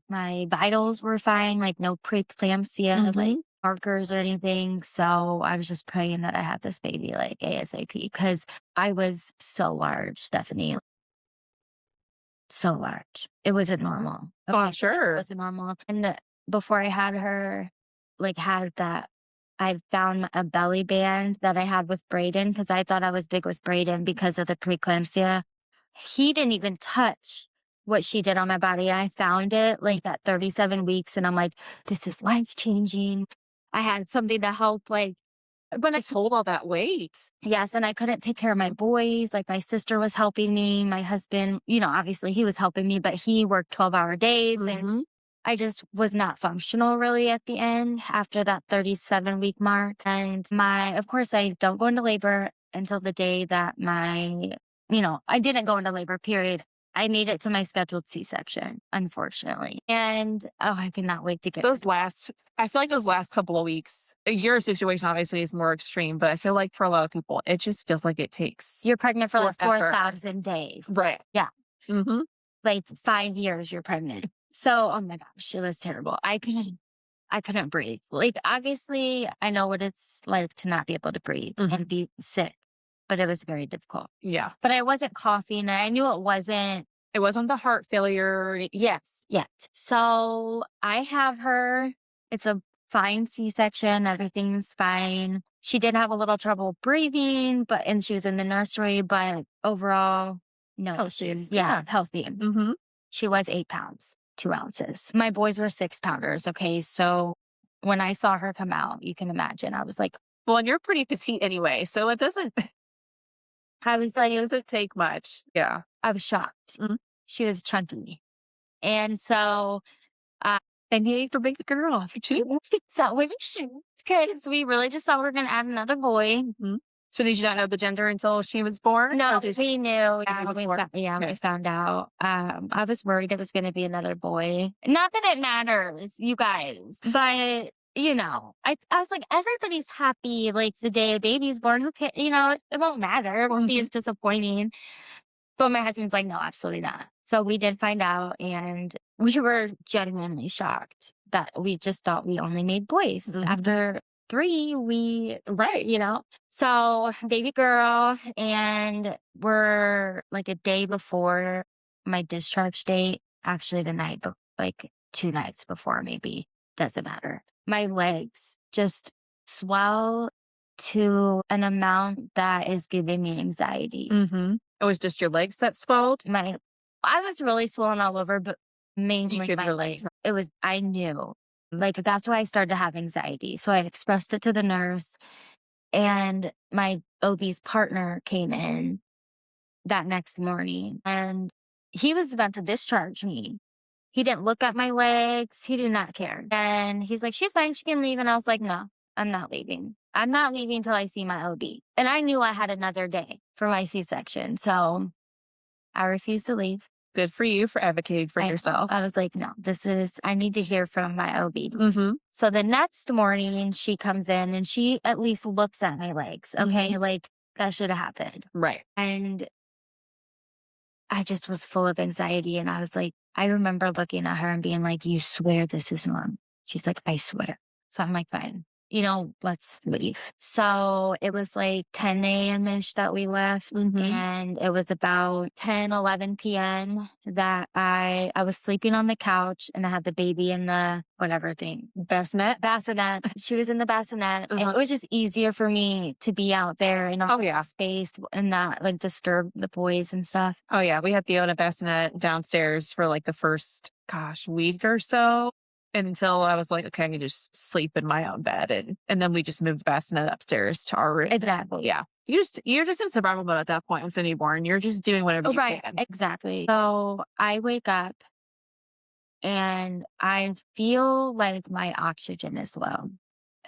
my vitals were fine, like no preeclampsia, like Mhm. markers or anything. So I was just praying that I had this baby like ASAP because I was so large, Stephanie, so large. It wasn't normal. Oh, I'm It sure. wasn't normal. And before I had her, like had that, I found a belly band that I had with Brayden because I thought I was big with Brayden because of the preeclampsia. he didn't even touch what she did on my body. I found it like at 37 weeks and I'm like, this is life changing. I had something to help like when I Just hold all that weight. yes, and I couldn't take care of my boys. Like my sister was helping me. My husband, obviously he was helping me, but he worked 12-hour days and Mhm. I just was not functional really at the end after that 37-week mark. And of course, I don't go into labor until the day that I didn't go into labor, period. I made it to my scheduled C-section, unfortunately. And I cannot wait to get I feel like those last couple of weeks, your situation obviously is more extreme, but I feel like for a lot of people, it just feels like it takes you're pregnant for like forever. 4,000 days. Right. Yeah. Mhm. Like 5 years you're pregnant. So, oh my gosh, it was terrible. I couldn't breathe. Like, obviously, I know what it's like to not be able to breathe Mhm. and be sick, but it was very difficult. Yeah. But I wasn't coughing, and I knew it wasn't It wasn't the heart failure. yes, yet. So I have her. It's a fine C-section. Everything's fine. She did have a little trouble breathing, and she was in the nursery, but overall, no Oh, issues. yeah. Yeah, healthy. Mhm. She was 8 pounds, 2 ounces. My boys were 6 pounders. Okay. So when I saw her come out, you can imagine, I was like, Well, and you're pretty petite anyway, so it doesn't I was like, it doesn't take much. Yeah. I was shocked. Mhm. She was chunky. And so, uh, And yay for big girl too. so we were shocked because we really just thought we were going to add another boy. Mhm. So did you not know the gender until she was born? No, Or just we knew. Yeah, before? we Okay. found out. I was worried it was going to be another boy. Not that it matters, you guys, but I was like, everybody's happy. Like the day a baby's born, who can, it won't matter. It won't be Mhm. as disappointing. But my husband's like, no, absolutely not. So we did find out, and we were genuinely shocked that we just thought we only made boys. Mhm. After three, Right. so baby girl, and we're like a day before my discharge date, actually the night, like 2 nights before, maybe, doesn't matter. My legs just swell to an amount that is giving me anxiety. Mhm. It was just your legs that swelled? I was really swollen all over, but You mainly could my relate. legs. I knew. Like that's why I started to have anxiety. So I expressed it to the nurse, and my OB's partner came in that next morning and he was about to discharge me. He didn't look at my legs. He did not care. And he's like, she's fine. She can leave. And I was like, no, I'm not leaving. I'm not leaving until I see my OB. And I knew I had another day for my C-section. So I refused to leave. Good for you for advocating for I yourself. I was like, no, I need to hear from my OB. Mhm. So the next morning she comes in and she at least looks at my legs. Okay. Mhm. Like that should have happened. Right. And I just was full of anxiety. And I was like, I remember looking at her and being like, you swear this is normal? She's like, I swear. So I'm like, fine, let's leave. So it was like 10 a.m. ish that we left. Mhm. And it was about 10, 11 p.m. that I was sleeping on the couch and I had the baby in the whatever thing. Bassinet? Bassinet. She was in the bassinet. And Uh-huh. it was just easier for me to be out there in a Oh, yeah. space and not like disturb the boys and stuff. Oh, yeah. We had Theo in a bassinet downstairs for like the first, week or so until I was like, okay, I can just sleep in my own bed. And then we just moved the bassinet upstairs to our room. Exactly. Yeah. You're just in survival mode at that point with a newborn. You're just doing whatever Oh, you right. can. Exactly. So I wake up and I feel like my oxygen is low.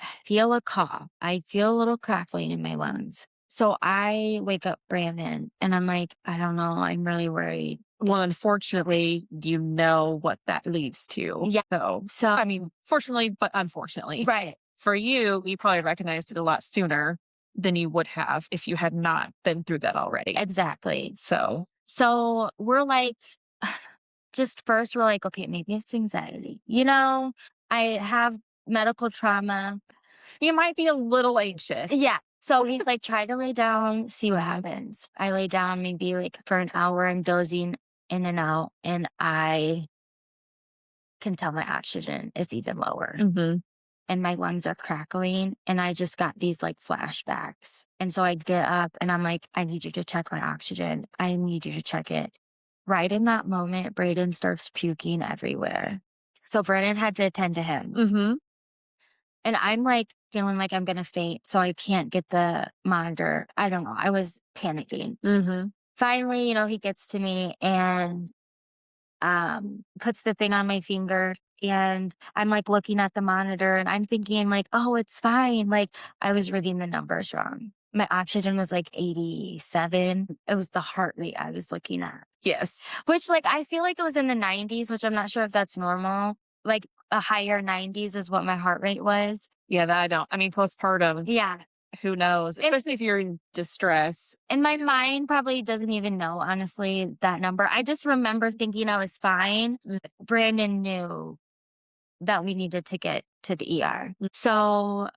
I feel a cough. I feel a little crackling in my lungs. So I wake up Brandon and I'm like, I don't know. I'm really worried. Well, unfortunately, you know what that leads to. Yeah. So, So, I mean, fortunately, but unfortunately, right. for you, you probably recognized it a lot sooner than you would have if you had not been through that already. Exactly. So, We're like, just first, we're like, okay, maybe it's anxiety. I have medical trauma. you might be a little anxious. Yeah. So he's like, try to lay down, see what happens. I lay down maybe like for an hour and dozing in and out, and I can tell my oxygen is even lower. Mhm. and my lungs are crackling. And I just got these like flashbacks. And so I get up and I'm like, I need you to check my oxygen. I need you to check it. Right in that moment, Braden starts puking everywhere. So Brandon had to attend to him. Mm-hmm. And I'm like feeling like I'm going to faint. So I can't get the monitor. I don't know. I was panicking. Mm-hmm. Finally, he gets to me and puts the thing on my finger. And I'm like looking at the monitor and I'm thinking like, oh, it's fine. Like I was reading the numbers wrong. My oxygen was like 87. It was the heart rate I was looking at, Yes. which like I feel like it was in the 90s, which I'm not sure if that's normal. Like a higher 90s is what my heart rate was. Yeah, that I don't. I mean, postpartum, Yeah. who knows? Especially if you're in distress. And my mind probably doesn't even know, honestly, that number. I just remember thinking I was fine. Mm. Brandon knew that we needed to get to the ER. So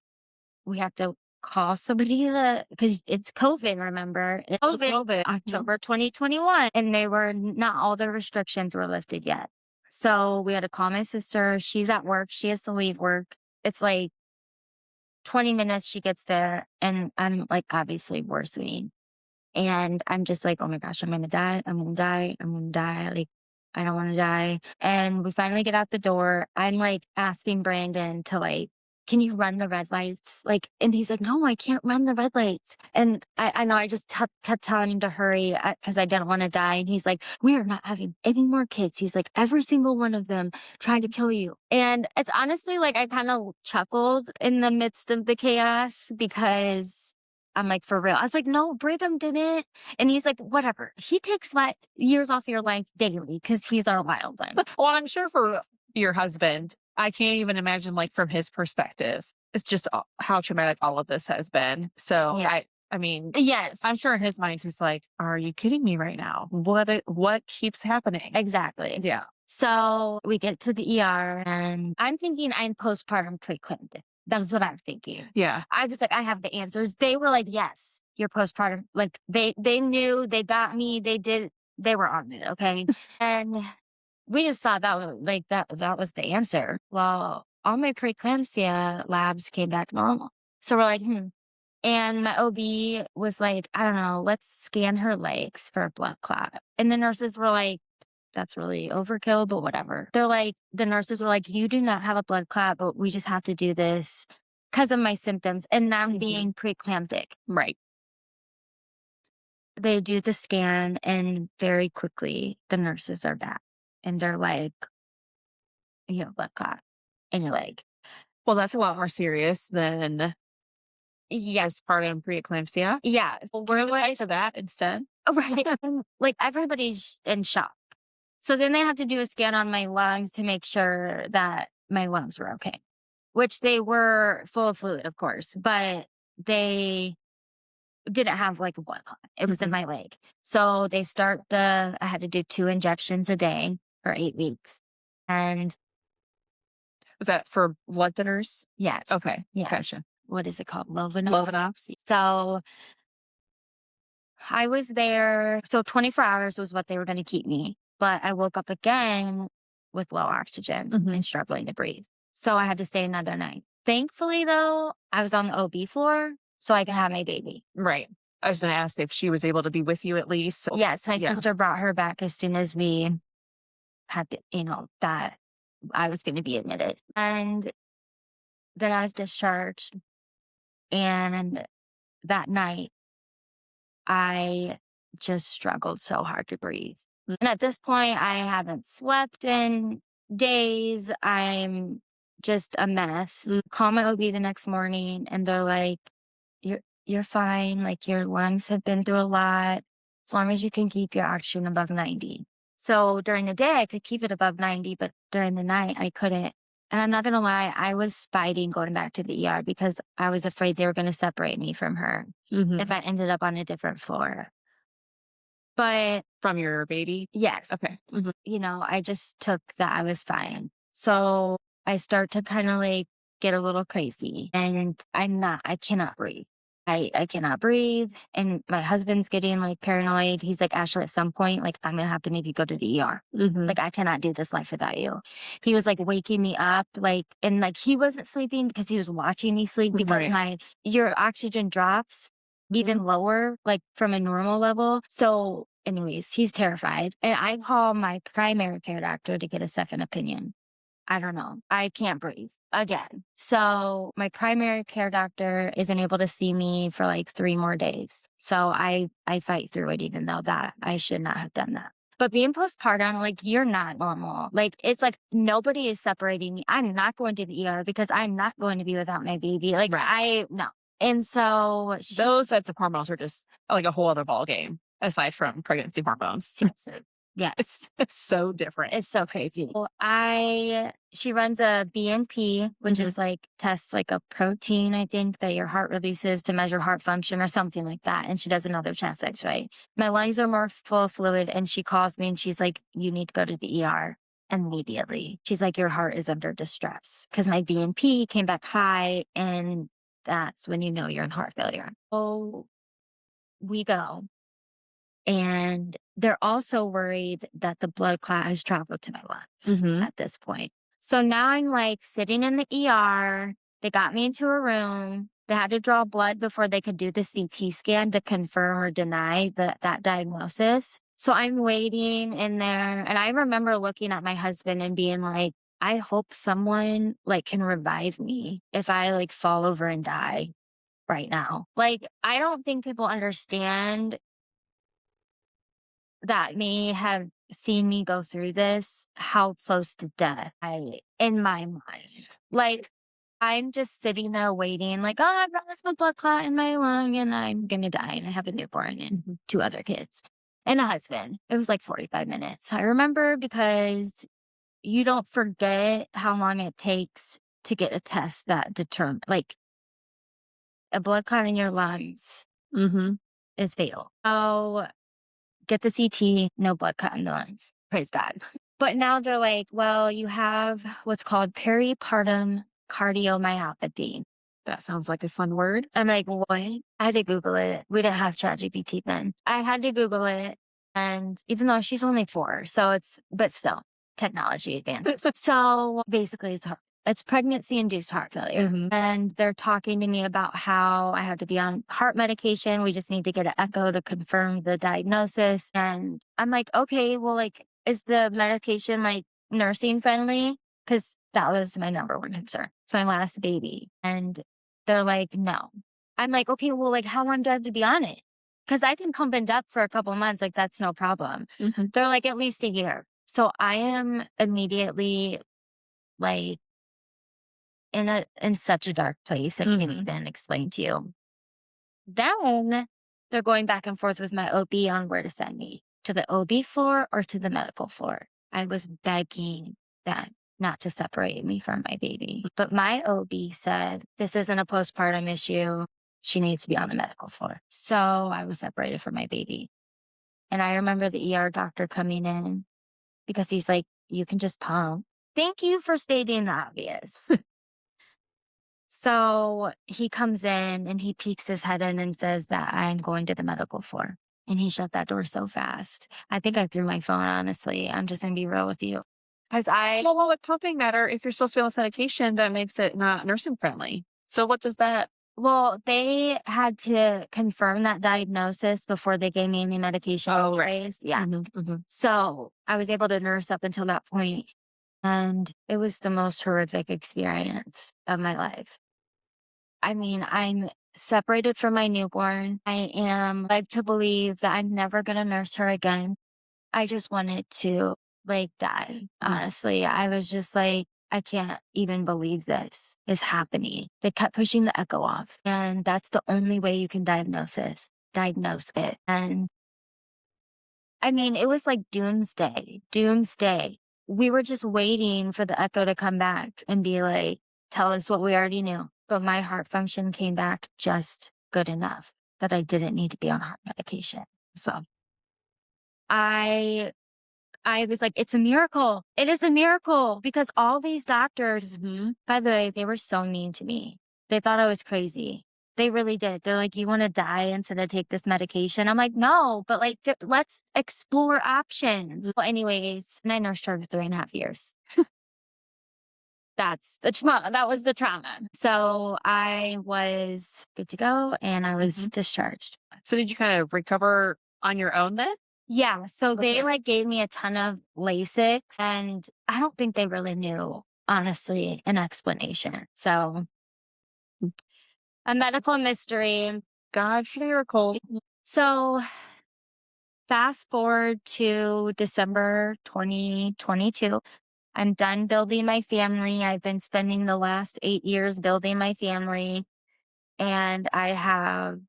we have to call somebody because it's COVID, remember? It's COVID. October 2021. And not all the restrictions were lifted yet. So we had to call my sister. She's at work. She has to leave work. It's like 20 minutes she gets there and I'm like obviously worsening. And I'm just like, oh my gosh, I'm gonna die. I'm gonna die. I'm gonna die. Like, I don't wanna die. And we finally get out the door. I'm like asking Brandon to like, can you run the red lights? Like, and he's like, no, I can't run the red lights. And I know I just kept telling him to hurry because I didn't want to die. And he's like, we are not having any more kids. He's like, every single one of them trying to kill you. And it's honestly like, I kind of chuckled in the midst of the chaos because I'm like, for real. I was like, no, Brigham didn't. And he's like, whatever. He takes years off your life daily because he's our wild one. Well, I'm sure for your husband, I can't even imagine, like, from his perspective, it's just how traumatic all of this has been. So Yeah. I mean, Yes, I'm sure in his mind, he's like, are you kidding me right now? What keeps happening? exactly. Yeah. So we get to the ER and I'm thinking I'm postpartum preeclampsia. That's what I'm thinking. Yeah. I was like, I have the answers. They were like, yes, you're postpartum. Like they knew, they got me, they were on it. Okay. And we just thought that was like, that was the answer. Well, all my preeclampsia labs came back normal. So we're like, And my OB was like, I don't know, let's scan her legs for a blood clot. And the nurses were like, that's really overkill, but whatever. The nurses were like, you do not have a blood clot, but we just have to do this because of my symptoms and them being preeclamptic. Right. They do the scan and very quickly the nurses are back and they're like, you have a blood clot in your leg. Well, that's a lot more serious than Yes. postpartum preeclampsia. Yeah. Well, we're like to that instead. Right. And, like everybody's in shock. So then they have to do a scan on my lungs to make sure that my lungs were okay, which they were full of fluid, of course, but they didn't have like a blood clot. It was in my leg. So I had to do 2 injections a day for 8 weeks. And Was that for blood thinners? yeah, Okay. yeah. Gotcha. What is it called? Lovenox. Lovenox. So I was there. So 24 hours was what they were going to keep me. But I woke up again with low oxygen and struggling to breathe. So I had to stay another night. Thankfully, though, I was on the OB floor so I could have my baby. Right. I was going to ask if she was able to be with you at least. So, Yes, my sister brought her back as soon as we had, that I was going to be admitted. And then I was discharged. And that night, I just struggled so hard to breathe. And at this point, I haven't slept in days. I'm just a mess. Call my OB the next morning and they're like, you're fine. Like your lungs have been through a lot. As long as you can keep your oxygen above 90. So during the day, I could keep it above 90, but during the night, I couldn't. And I'm not going to lie, I was fighting going back to the ER because I was afraid they were going to separate me from her if I ended up on a different floor. But from your baby? yes, Okay. I just took that I was fine. So I start to kind of like get a little crazy and I cannot breathe. I cannot breathe. And my husband's getting like paranoid. He's like, Ashley, at some point, like, I'm going to have to maybe go to the ER. Mhm. Like, I cannot do this life without you. He was like waking me up, like, and like he wasn't sleeping because he was watching me sleep because Right. your oxygen drops even lower, like from a normal level. So, anyways, he's terrified. And I call my primary care doctor to get a second opinion. I don't know. I can't breathe again. So my primary care doctor isn't able to see me for like 3 more days. So I fight through it, even though that I should not have done that. But being postpartum, like you're not normal. Like it's like nobody is separating me. I'm not going to the ER because I'm not going to be without my baby. Like Right. I no. And so Those sets of hormones are just like a whole other ball game aside from pregnancy hormones. yes. It's so different. It's so crazy. Well, she runs a BNP, which Mhm. is like tests like a protein, I think, that your heart releases to measure heart function or something like that. And she does another chest x-ray. My lungs are more full of fluid and she calls me and she's like, you need to go to the ER immediately. She's like, your heart is under distress because my BNP came back high and that's when you know you're in heart failure. Oh, we go. And they're also worried that the blood clot has traveled to my lungs Mhm. at this point. So now I'm like sitting in the ER. They got me into a room. They had to draw blood before they could do the CT scan to confirm or deny that diagnosis. So I'm waiting in there. And I remember looking at my husband and being like, I hope someone like can revive me if I like fall over and die right now. Like, I don't think people understand that may have seen me go through this, how close to death in my mind. Like, I'm just sitting there waiting, like, oh, I've got this blood clot in my lung and I'm going to die. And I have a newborn and 2 other kids and a husband. It was like 45 minutes. I remember because you don't forget how long it takes to get a test that determine, like, a blood clot in your lungs Mhm. is fatal. So get the CT, no blood clot in the lungs. Praise God. But now they're like, well, you have what's called peripartum cardiomyopathy. That sounds like a fun word. I'm like, what? I had to Google it. We didn't have ChatGPT then. I had to Google it. And even though she's only 4, but still, technology advances. So basically, it's pregnancy induced heart failure. Mhm. And they're talking to me about how I have to be on heart medication. We just need to get an echo to confirm the diagnosis. And I'm like, okay, well, like, is the medication like nursing friendly? Because that was my number one concern. It's my last baby. And they're like, no. I'm like, okay, well, like, how long do I have to be on it? Because I can pump and dump for a couple months. Like, that's no problem. Mhm. They're like, at least a year. So I am immediately like in such a dark place. I can't Mhm. even explain to you. Then they're going back and forth with my OB on where to send me to the OB floor or to the medical floor. I was begging them not to separate me from my baby. But my OB said, this isn't a postpartum issue. She needs to be on the medical floor. So I was separated from my baby. And I remember the ER doctor coming in because he's like, you can just pump. Thank you for stating the obvious. So he comes in and he peeks his head in and says that I'm going to the medical floor. And he shut that door so fast. I think I threw my phone, honestly. I'm just going to be real with you. Because Well, what would pumping matter if you're supposed to be on this medication that makes it not nursing friendly? So what does that well, they had to confirm that diagnosis before they gave me any medication. Oh, right. anyways. Yeah. Mhm. Mhm. So I was able to nurse up until that point, and it was the most horrific experience of my life. I mean, I'm separated from my newborn. I am led to believe that I'm never going to nurse her again. I just wanted to like die. Honestly, I was just like, I can't even believe this is happening. They kept pushing the echo off, and that's the only way you can diagnose it. And I mean, it was like doomsday, doomsday. We were just waiting for the echo to come back and be like, tell us what we already knew. But my heart function came back just good enough that I didn't need to be on heart medication. So I I was like, it's a miracle. It is a miracle because all these doctors, Mhm. by the way, they were so mean to me. They thought I was crazy. They really did. They're like, "You wanna die instead of take this medication?" I'm like, "No, but, like, let's explore options." Well, anyways, and I nursed her for 3.5 years. That was the trauma. So, I was good to go, and I was Mhm. discharged. So did you kind of recover on your own then? Yeah, so they, Okay. like, gave me a ton of Lasix, and I don't think they really knew, honestly, an explanation. So, a medical mystery. God's miracle. So, fast forward to December 2022. I'm done building my family. I've been spending the last 8 years building my family, and I have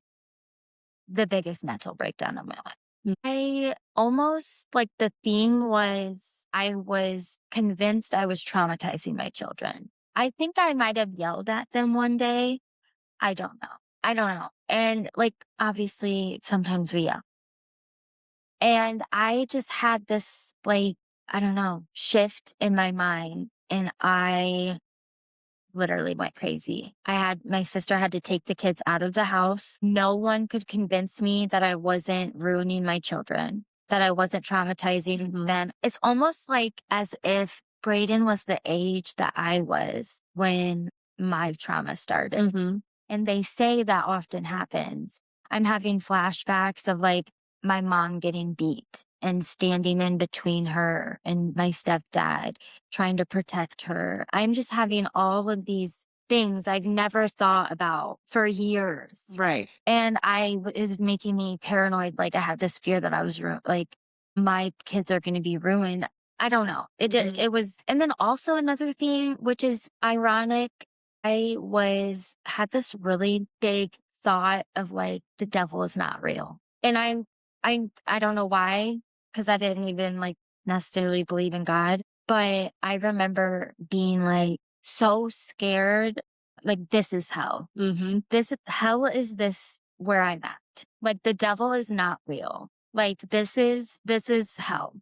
the biggest mental breakdown of my life. Mm. I almost like the thing was I was convinced I was traumatizing my children. I think I might have yelled at them one day. I don't know. I don't know. And like, obviously, sometimes we yell. And I just had this, like, I don't know, shift in my mind. And I literally went crazy. My sister had to take the kids out of the house. No one could convince me that I wasn't ruining my children, that I wasn't traumatizing them. It's almost like as if Brayden was the age that I was when my trauma started. Mhm. And they say that often happens. I'm having flashbacks of like my mom getting beat and standing in between her and my stepdad, trying to protect her. I'm just having all of these things I've never thought about for years. Right. And it was making me paranoid. Like I had this fear that I was like my kids are going to be ruined. I don't know. It was, and then also another thing, which is ironic. Had this really big thought of like the devil is not real. And I don't know why, because I didn't even like necessarily believe in God. But I remember being like so scared, like this is hell. Mhm. This hell is this where I'm at. Like the devil is not real. Like this is hell.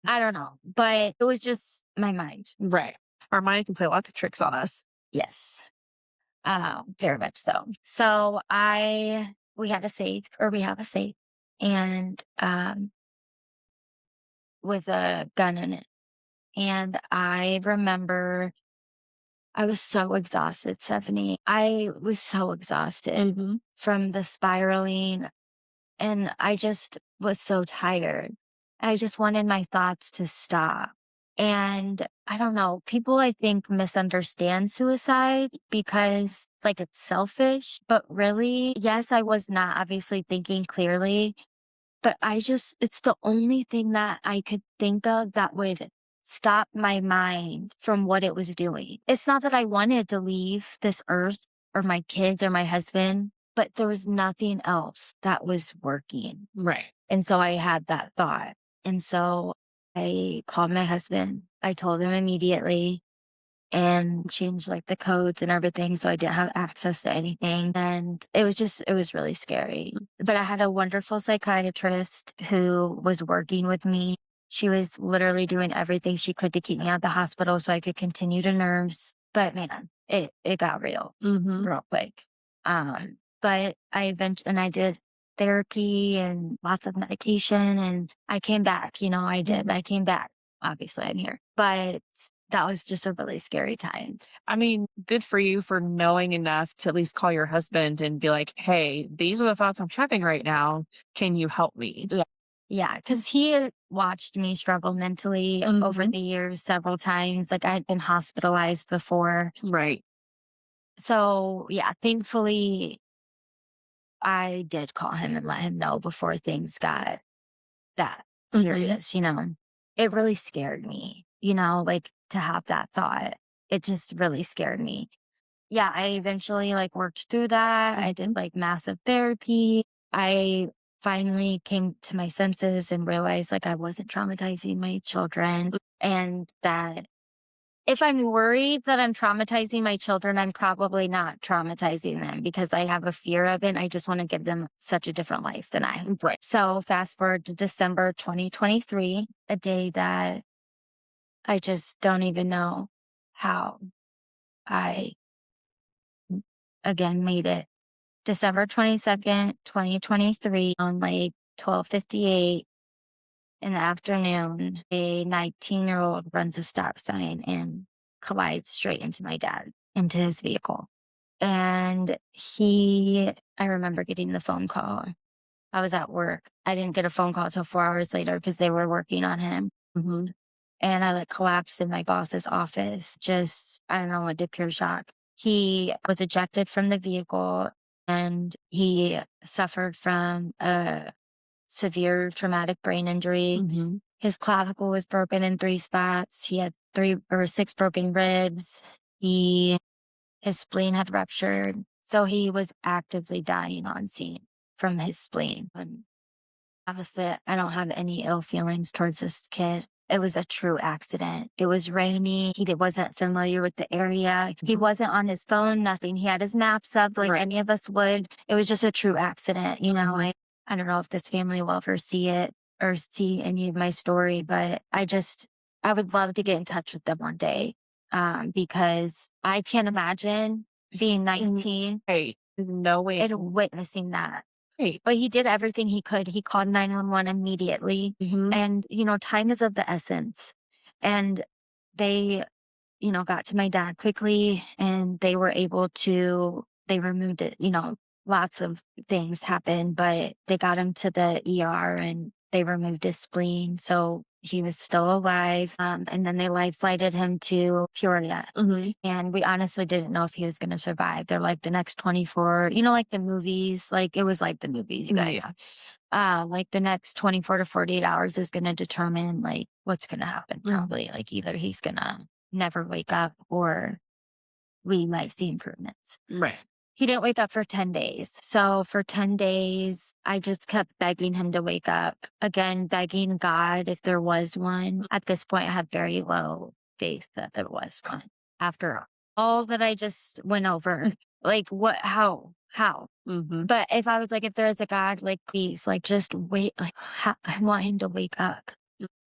I don't know. But it was just my mind. Right. Our mind can play lots of tricks on us. Yes. Very much so. So we have a safe and with a gun in it. And I remember I was so exhausted, Stephanie. I was so exhausted Mhm. from the spiraling and I just was so tired. I just wanted my thoughts to stop. And I don't know, people I think misunderstand suicide because like it's selfish, but really, yes, I was not obviously thinking clearly, but it's the only thing that I could think of that would stop my mind from what it was doing. It's not that I wanted to leave this earth or my kids or my husband, but there was nothing else that was working. Right. And so I had that thought. And so I called my husband. I told him immediately and changed like the codes and everything so I didn't have access to anything. And it was really scary. But I had a wonderful psychiatrist who was working with me. She was literally doing everything she could to keep me out of the hospital so I could continue to nurse. But man, it got Mhm. real quick. But I did therapy and lots of medication and I came back, I did. I came back. Obviously I'm here. But that was just a really scary time. I mean, good for you for knowing enough to at least call your husband and be like, "Hey, these are the thoughts I'm having right now. Can you help me?" Yeah. Yeah, because he had watched me struggle mentally over Mhm. the years several times. Like I had been hospitalized before. Right. So yeah, thankfully I did call him and let him know before things got that Mhm. serious. It really scared me, like to have that thought. It just really scared me. Yeah, I eventually like worked through that. I did like massive therapy. I finally came to my senses and realized like I wasn't traumatizing my children and that if I'm worried that I'm traumatizing my children, I'm probably not traumatizing them because I have a fear of it. And I just want to give them such a different life than I. Right. So fast forward to December 2023, a day that I just don't even know how I again made it. December 22nd, 2023, on like 12:58 in the afternoon, a 19-year-old runs a stop sign and collides straight into my dad, into his vehicle. And I remember getting the phone call. I was at work. I didn't get a phone call till 4 hours later because they were working on him. And I like collapsed in my boss's office, just, I don't know, into pure shock. He was ejected from the vehicle and he suffered from a severe traumatic brain injury. His clavicle was broken in 3 spots. He had 3 or 6 broken ribs. His spleen had ruptured. So he was actively dying on scene from his spleen. And obviously, I don't have any ill feelings towards this kid. It was a true accident. It was rainy. Wasn't familiar with the area. He wasn't on his phone, nothing. He had his maps up like any of us would. It was just a true accident. I don't know if this family will ever see it or see any of my story, but I would love to get in touch with them one day, because I can't imagine being 19 Hey, no way. and witnessing that. Right. But he did everything he could. He called 911 immediately. And, time is of the essence. And they, got to my dad quickly and they were able to, they removed it, lots of things happened, but they got him to the ER and they removed his spleen. So he was still alive. And then they life flighted him to Peoria. And we honestly didn't know if he was going to survive. They're like the next 24, like the movies, like it was like the movies, you guys. Like the next 24 to 48 hours is going to determine like what's going to happen. Probably like either he's going to never wake up or we might see improvements. Right. He didn't wake up for 10 days. So for 10 days, I just kept begging him to wake up. Again, begging God if there was one. At this point, I had very low faith that there was one. After all that I just went over, like what, how? But if I was like, if there is a God, like please, like just wait, like I want him to wake up.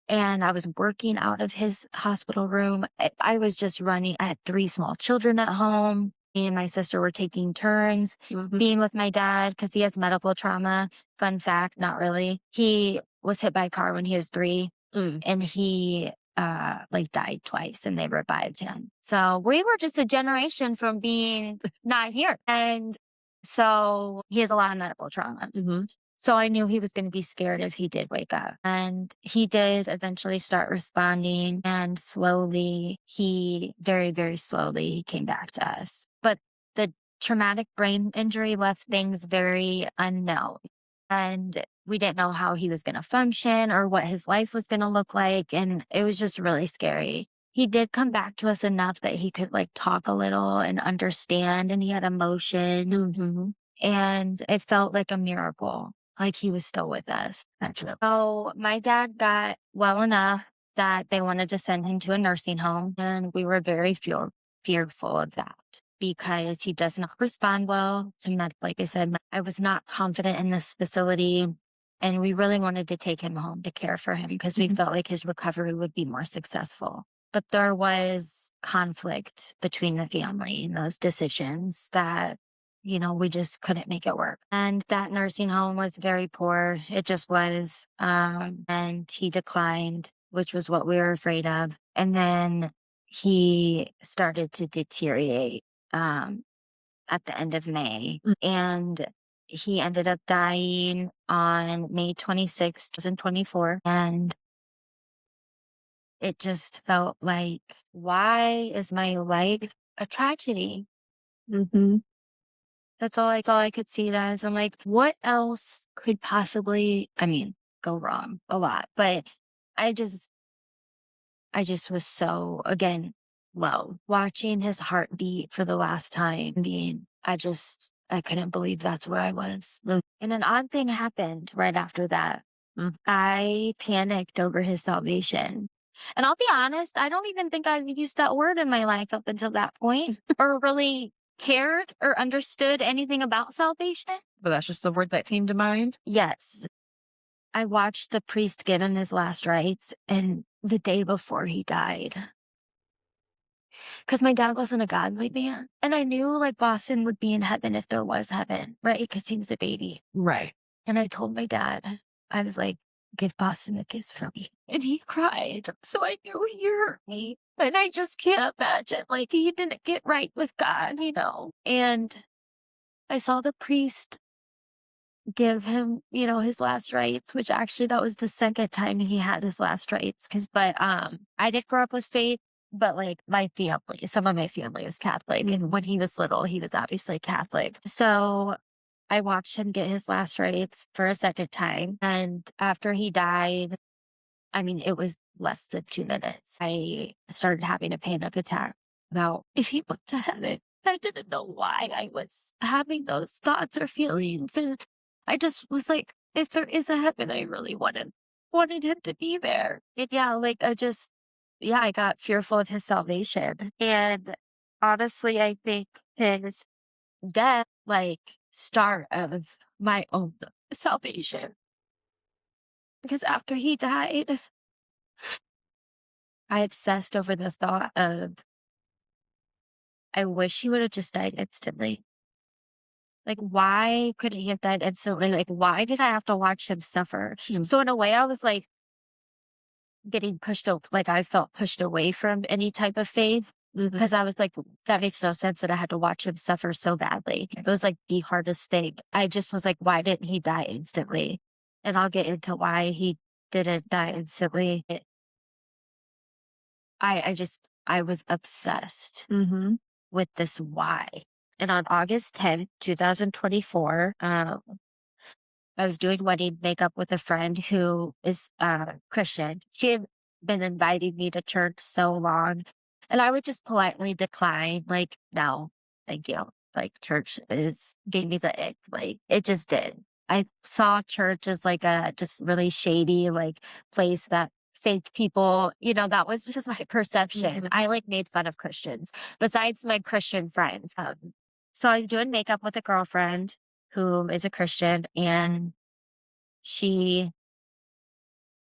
And I was working out of his hospital room. I was just running. I had 3 small children at home. Me and my sister were taking turns being with my dad because he has medical trauma. Fun fact, not really. He was hit by a car when he was 3 and he like died twice and they revived him. So we were just a generation from being not here. And so he has a lot of medical trauma. So I knew he was going to be scared if he did wake up. And he did eventually start responding. And slowly, very, very slowly, he came back to us. But the traumatic brain injury left things very unknown. And we didn't know how he was going to function or what his life was going to look like. And it was just really scary. He did come back to us enough that he could like talk a little and understand. And he had emotion. And it felt like a miracle. Like he was still with us. So my dad got well enough that they wanted to send him to a nursing home. And we were very fearful of that because he does not respond well to med. Like I said, I was not confident in this facility. And we really wanted to take him home to care for him because we felt like his recovery would be more successful. But there was conflict between the family in those decisions that we just couldn't make it work. And that nursing home was very poor. It just was. And he declined, which was what we were afraid of. And then he started to deteriorate at the end of May. And he ended up dying on May 26th, 2024. And it just felt like, why is my life a tragedy? That's all I could see it as. I'm like, what else could possibly, go wrong? A lot. But I just was so, again, low. Watching his heartbeat for the last time I couldn't believe that's where I was. And an odd thing happened right after that. I panicked over his salvation. And I'll be honest, I don't even think I've used that word in my life up until that point or really cared or understood anything about salvation. But that's just the word that came to mind. Yes. I watched the priest give him his last rites, and the day before he died, because my dad wasn't a godly man. And I knew like Boston would be in heaven if there was heaven, right? Because he was a baby. Right. And I told my dad, I was like, give Boston a kiss for me. And he cried. So I knew he hurt me. And I just can't imagine, like, he didn't get right with God, you know? And I saw the priest give him, you know, his last rites, which actually that was the second time he had his last rites. I did grow up with faith, but like my family, some of my family was Catholic. And when he was little, he was obviously Catholic. So I watched him get his last rites for a second time. And after he died, I mean, it was less than 2 minutes. I started having a panic attack about if he went to heaven. I didn't know why I was having those thoughts or feelings. And I just was like, if there is a heaven, I really wanted him to be there. And yeah, like I got fearful of his salvation. And honestly, I think his death, like, start of my own salvation. Because after he died, I obsessed over the thought of, I wish he would have just died instantly. Like, why couldn't he have died instantly? Like, why did I have to watch him suffer? So in a way, I was like getting like I felt pushed away from any type of faith because I was like, that makes no sense that I had to watch him suffer so badly. It was like the hardest thing. I just was like, why didn't he die instantly? And I'll get into why he didn't die instantly. I was obsessed with this why. And on August 10th, 2024, I was doing wedding makeup with a friend who is Christian. She had been inviting me to church so long, and I would just politely decline, like, no, thank you. Like, church gave me the ick. Like, it just did. I saw church as like a just really shady, like, place that fake people, that was just my perception. I like made fun of Christians besides my Christian friends. So I was doing makeup with a girlfriend who is a Christian, and she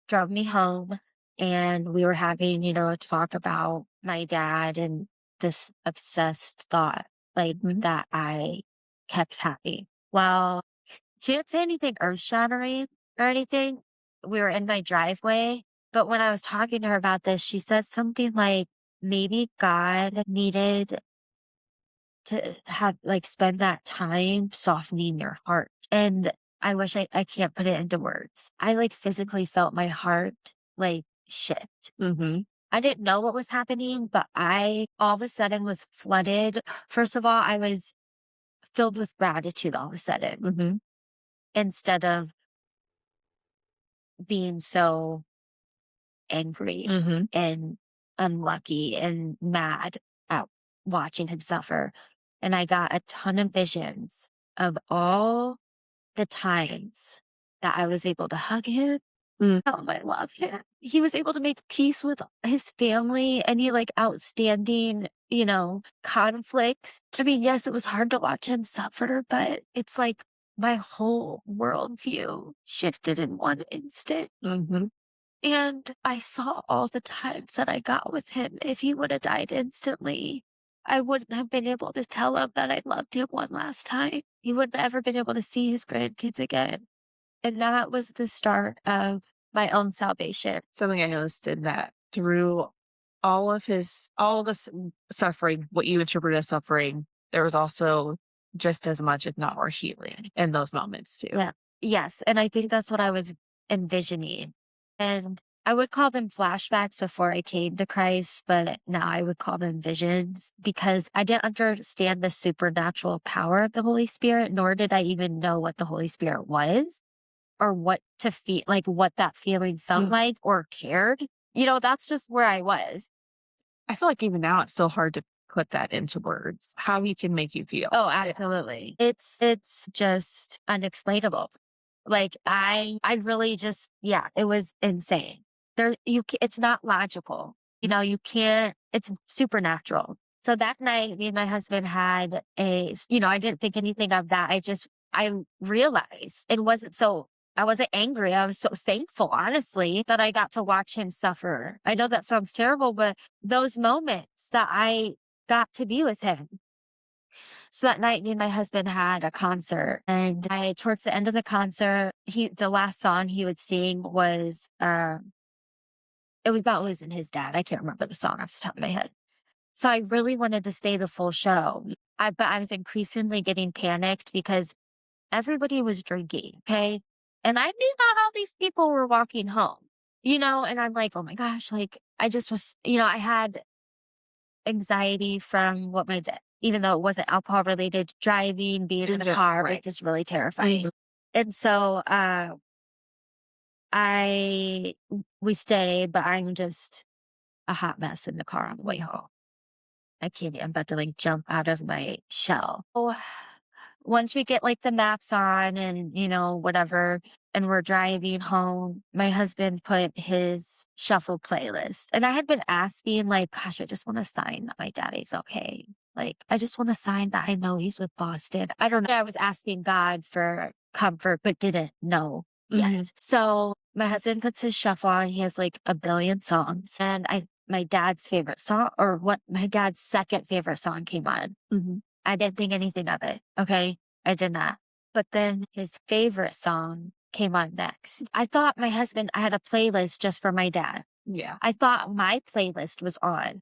drove me home, and we were having, a talk about my dad and this obsessed thought, like, that I kept having. Well, she didn't say anything earth shattering or anything. We were in my driveway, but when I was talking to her about this, she said something like, maybe God needed to have like spend that time softening your heart. And I wish I can't put it into words. I like physically felt my heart like shift. I didn't know what was happening, but I all of a sudden was flooded. First of all, I was filled with gratitude all of a sudden instead of being so angry and unlucky and mad at watching him suffer. And I got a ton of visions of all the times that I was able to hug him. I love him. He was able to make peace with his family, any like outstanding, conflicts. I mean, yes, it was hard to watch him suffer, but it's like my whole worldview shifted in one instant. And I saw all the times that I got with him. If he would have died instantly, I wouldn't have been able to tell him that I loved him one last time. He wouldn't have ever been able to see his grandkids again. And that was the start of my own salvation. Something I noticed in that through all of this suffering, what you interpret as suffering, there was also just as much, if not more, healing in those moments too. Yeah. Yes. And I think that's what I was envisioning. And I would call them flashbacks before I came to Christ, but now I would call them visions because I didn't understand the supernatural power of the Holy Spirit, nor did I even know what the Holy Spirit was or what to feel, like what that feeling felt like or cared. That's just where I was. I feel like even now it's still hard to put that into words, how he can make you feel. Oh, absolutely. It's just unexplainable. Like I really just, yeah, it was insane. It's not logical. You can't, it's supernatural. So that night, me and my husband had I didn't think anything of that. I realized it wasn't so I wasn't angry. I was so thankful, honestly, that I got to watch him suffer. I know that sounds terrible, but those moments that I got to be with him. So that night, me and my husband had a concert, and towards the end of the concert, the last song he would sing was, it was about losing his dad. I can't remember the song off the top of my head. So I really wanted to stay the full show. But I was increasingly getting panicked because everybody was drinking. Okay. And I knew not all these people were walking home, and I'm like, oh my gosh, like I just was, I had anxiety from what my dad, even though it wasn't alcohol related, driving, being in a car, right, was just really terrifying. And so I we stayed, but I'm just a hot mess in the car on the way home. I can't, I'm about to like jump out of my shell. Oh, once we get like the maps on and, whatever, and we're driving home, my husband put his shuffle playlist. And I had been asking, like, gosh, I just want to sign that my daddy's okay. Like, I just want to sign that I know he's with Boston. I don't know. I was asking God for comfort, but didn't know yet. So my husband puts his shuffle on. He has like a billion songs. And my dad's favorite song, or what my dad's second favorite song came on. I didn't think anything of it. Okay. I did not. But then his favorite song came on next. I had a playlist just for my dad. Yeah. I thought my playlist was on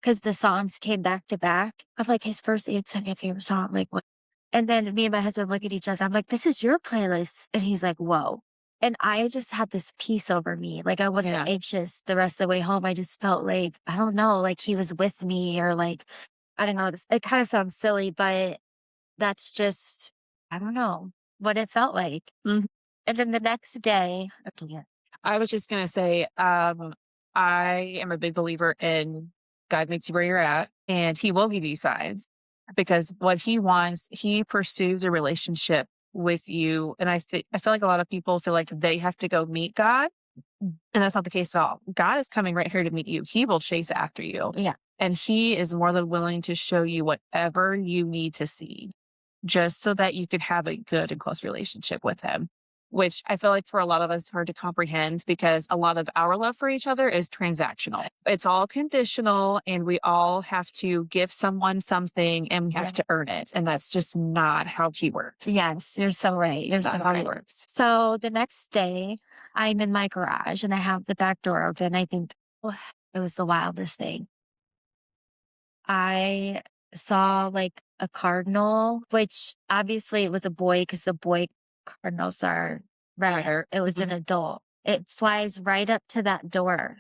because the songs came back to back. I'm like, his first and second favorite song. Like, what? And then me and my husband look at each other. I'm like, this is your playlist. And he's like, whoa. And I just had this peace over me. Like, I wasn't anxious the rest of the way home. I just felt like, I don't know, like he was with me, or like, I don't know. It kind of sounds silly, but that's just, I don't know what it felt like. And then the next day, I was just gonna say, I am a big believer in God meets you where you're at, and He will give you signs because what He wants, He pursues a relationship with you. And I feel like a lot of people feel like they have to go meet God, and that's not the case at all. God is coming right here to meet you. He will chase after you, yeah, and He is more than willing to show you whatever you need to see just so that you could have a good and close relationship with him, which I feel like for a lot of us hard to comprehend because a lot of our love for each other is transactional. It's all conditional and we all have to give someone something and we have to earn it. And that's just not how he works. yes, you're so right. You're so Not how he right. works. So the next day, I'm in my garage and I have the back door open. I think, oh, it was the wildest thing. I saw like a cardinal, which obviously it was a boy because the boy cardinals are rare. It was an adult. It flies right up to that door.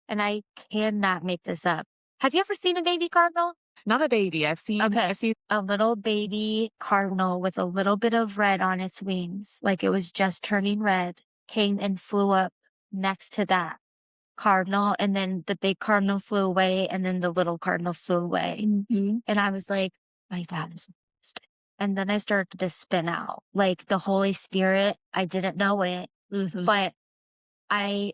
And I cannot make this up. Have you ever seen a baby cardinal? Not a baby. I've seen A little baby cardinal with a little bit of red on its wings, like it was just turning red, came and flew up next to that cardinal, and then the big cardinal flew away, and then the little cardinal flew away. And I was like, my dad is lost. And then I started to spin out. Like the Holy Spirit, I didn't know it, but I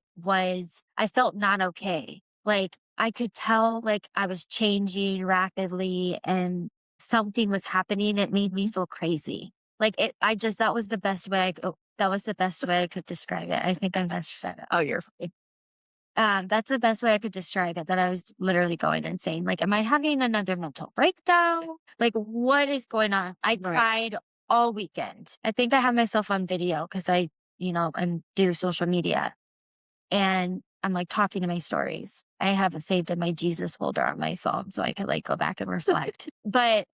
felt not okay. Like I could tell like I was changing rapidly and something was happening. It made me feel crazy. Like that was the best way I could describe it. I think I messed that up. Oh, you're fine. That's the best way I could describe it, that I was literally going insane. Like, am I having another mental breakdown? Like, what is going on? I cried all weekend. I think I have myself on video because I do social media and I'm like talking to my stories. I have it saved in my Jesus folder on my phone so I could like go back and reflect. But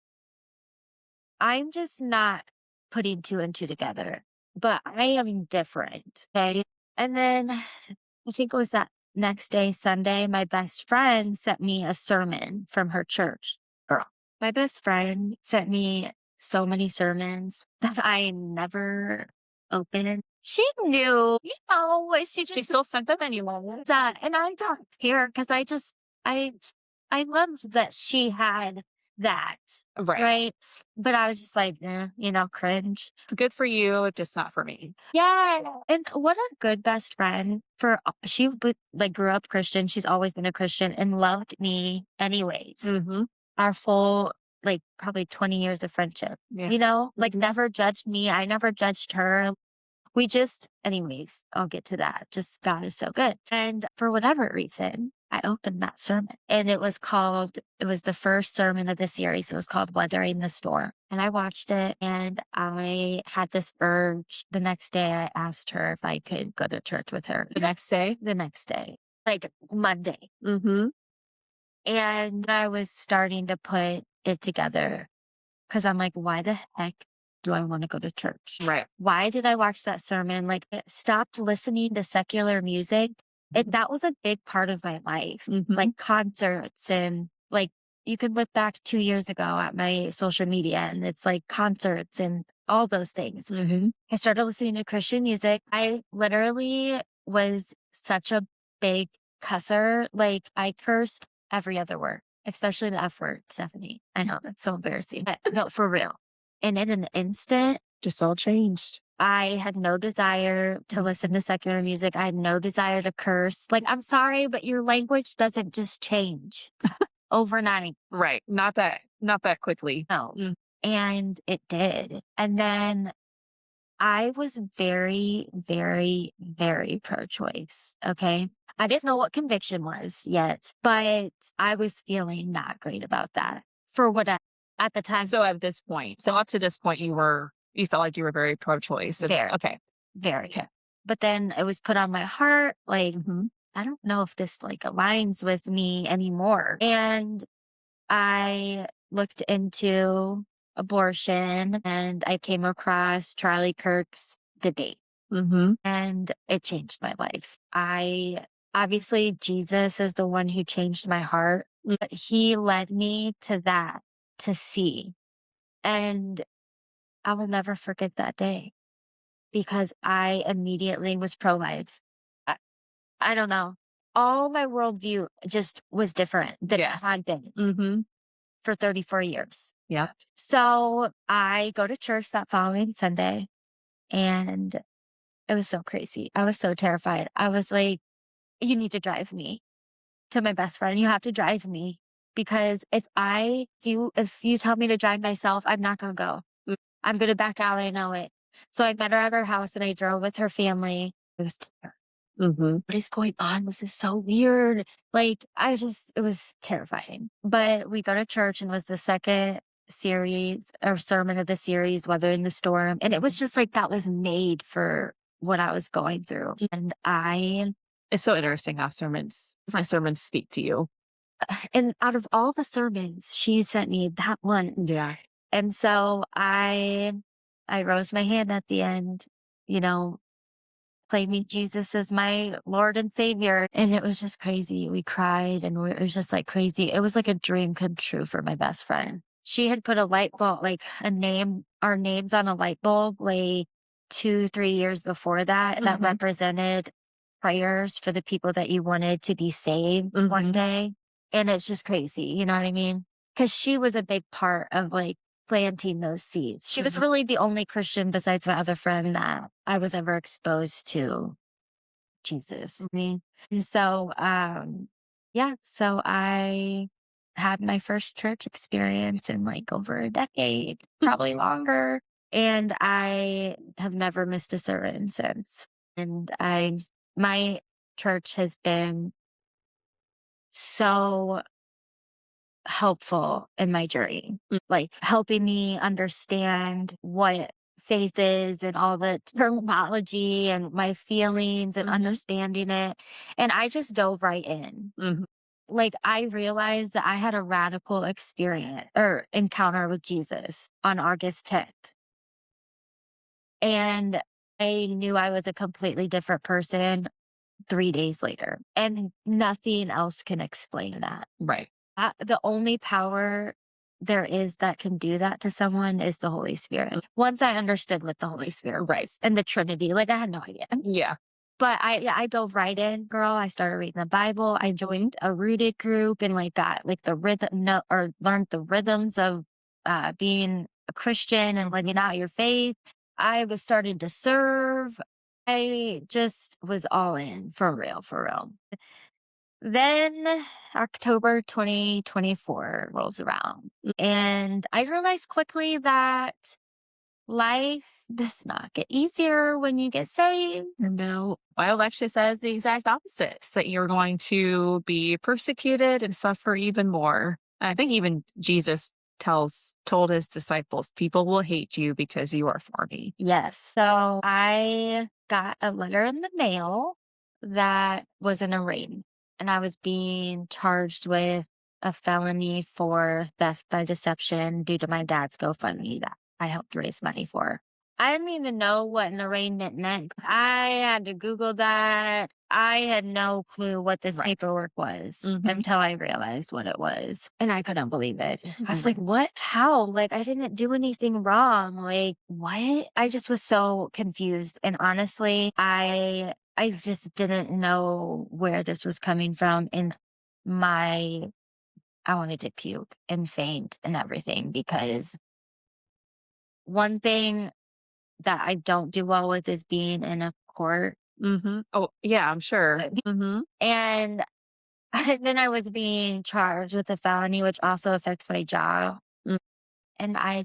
I'm just not putting two and two together, but I am different. Okay. And then I think it was that next day, Sunday, my best friend sent me a sermon from her church. Girl, my best friend sent me so many sermons that I never opened. She knew, She still sent them anyway. that, and I don't care because I I loved that she had that, Right. right? But I was just like, cringe. Good for you, just not for me. Yeah. And what a good best friend like grew up Christian. She's always been a Christian and loved me anyways. Our full, like probably 20 years of friendship, Yeah. like never judged me. I never judged her. anyways, I'll get to that. Just God is so good. And for whatever reason, I opened that sermon and it was the first sermon of the series. It was called Weathering the Storm. And I watched it and I had this urge. The next day, I asked her if I could go to church with her. The next day, like Monday. Mhm. And I was starting to put it together because I'm like, why the heck do I want to go to church? Right. Why did I watch that sermon? Like, I stopped listening to secular music. That was a big part of my life, Mhm. like concerts and like you can look back 2 years ago at my social media and it's like concerts and all those things. Mhm. I started listening to Christian music. I literally was such a big cusser. Like I cursed every other word, especially the F word, Stephanie. I know that's so embarrassing, but no, for real. And in an instant, Just all changed. I had no desire to listen to secular music. I had no desire to curse. Like, I'm sorry, but your language doesn't just change overnight. Right. Not that quickly. No. Mm. And it did. And then I was very, very, very pro choice. Okay. I didn't know what conviction was yet, but I was feeling not great about that for what at the time, So up to this point, you felt like you were very pro-choice. very, Okay. very. Okay. But then it was put on my heart, like, Mhm. I don't know if this like aligns with me anymore. And I looked into abortion and I came across Charlie Kirk's debate Mhm. and it changed my life. I obviously Jesus is the one who changed my heart, but he led me to that to see. And I will never forget that day because I immediately was pro life. I don't know. All my worldview just was different than it Yes. had been Mhm. for 34 years. Yeah. So I go to church that following Sunday and it was so crazy. I was so terrified. I was like, you need to drive me to my best friend. You have to drive me because if you tell me to drive myself, I'm not gonna go. I'm gonna back out. I know it. So I met her at her house and I drove with her family. It was Mhm. what is going on? This is so weird. Like, it was terrifying. But we go to church and it was the second series or sermon of the series, Weathering the Storm. And it was just like that was made for what I was going through. And It's so interesting how my sermons speak to you. and out of all the sermons, she sent me that one. Yeah. And so I rose my hand at the end, you know, claiming Jesus as my Lord and Savior. And it was just crazy. We cried and it was just like crazy. It was like a dream come true for my best friend. She had put a light bulb, like our names on a light bulb, like 2, 3 years before that Mhm. represented prayers for the people that you wanted to be saved one Mhm. day. And it's just crazy. You know what I mean? Because she was a big part of like planting those seeds. She was Mhm. really the only Christian besides my other friend that I was ever exposed to Jesus. I mean, and so, yeah, so I had my first church experience in like over a decade, probably longer. And I have never missed a sermon since. And my church has been so helpful in my journey, Mm. like helping me understand what faith is and all the terminology and my feelings and Mhm. understanding it. And I just dove right in. Mhm. Like I realized that I had a radical experience or encounter with Jesus on August 10th. And I knew I was a completely different person 3 days later. And nothing else can explain that. Right. The only power there is that can do that to someone is the Holy Spirit. Once I understood what the Holy Spirit Right. was and the Trinity, like I had no idea. Yeah. But I dove right in, girl. I started reading the Bible. I joined a rooted group and like got like the rhythm no, or learned the rhythms of being a Christian and living out your faith. I was starting to serve. I just was all in for real, for real. Then October 2024 rolls around, and I realized quickly that life does not get easier when you get saved. No. Well, actually says the exact opposite, it's that you're going to be persecuted and suffer even more. I think even Jesus told his disciples, people will hate you because you are for me. Yes. So I got a letter in the mail that was an arraignment, and I was being charged with a felony for theft by deception due to my dad's GoFundMe that I helped raise money for. I didn't even know what an arraignment meant. I had to Google that. I had no clue what this Right. paperwork was Mhm. until I realized what it was. And I couldn't believe it. I was like, Right. what? How? Like, I didn't do anything wrong. Like, what? I just was so confused. And honestly, I just didn't know where this was coming from. And my I wanted to puke and faint and everything because one thing that I don't do well with is being in a court. Mhm. Oh, yeah, I'm sure. Mhm. And then I was being charged with a felony, which also affects my job. Mm. And I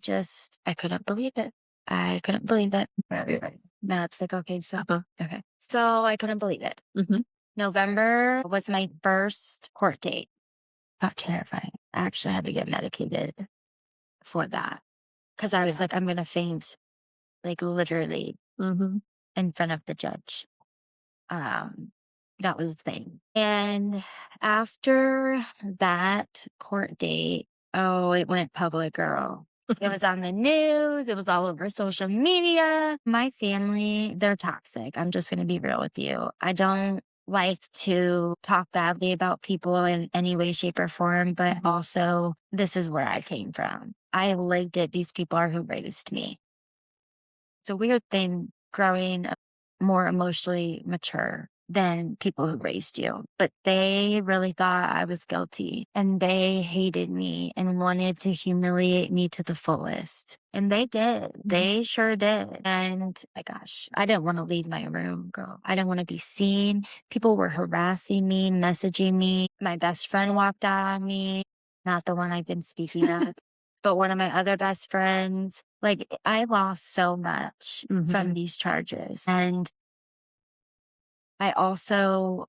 couldn't believe it. I couldn't believe it. Right. No, it's like, okay, so, Uh-huh. okay. So I couldn't believe it. Mhm. November was my first court date. Got terrifying. I actually had to get medicated for that because I was like, I'm going to faint, like literally Mhm. in front of the judge. Um, that was the thing. And after that court date, oh, it went public, girl. It was on the news. It was all over social media. My family, they're toxic. I'm just going to be real with you. I don't like to talk badly about people in any way, shape, or form, but also this is where I came from. I lived it. These people are who raised me. It's a weird thing growing up more emotionally mature than people who raised you. But they really thought I was guilty and they hated me and wanted to humiliate me to the fullest. And they did. They sure did. And my gosh, I didn't want to leave my room, girl. I didn't want to be seen. People were harassing me, messaging me. My best friend walked out on me, not the one I've been speaking of. But one of my other best friends, like, I lost so much from Mhm. these charges. And I also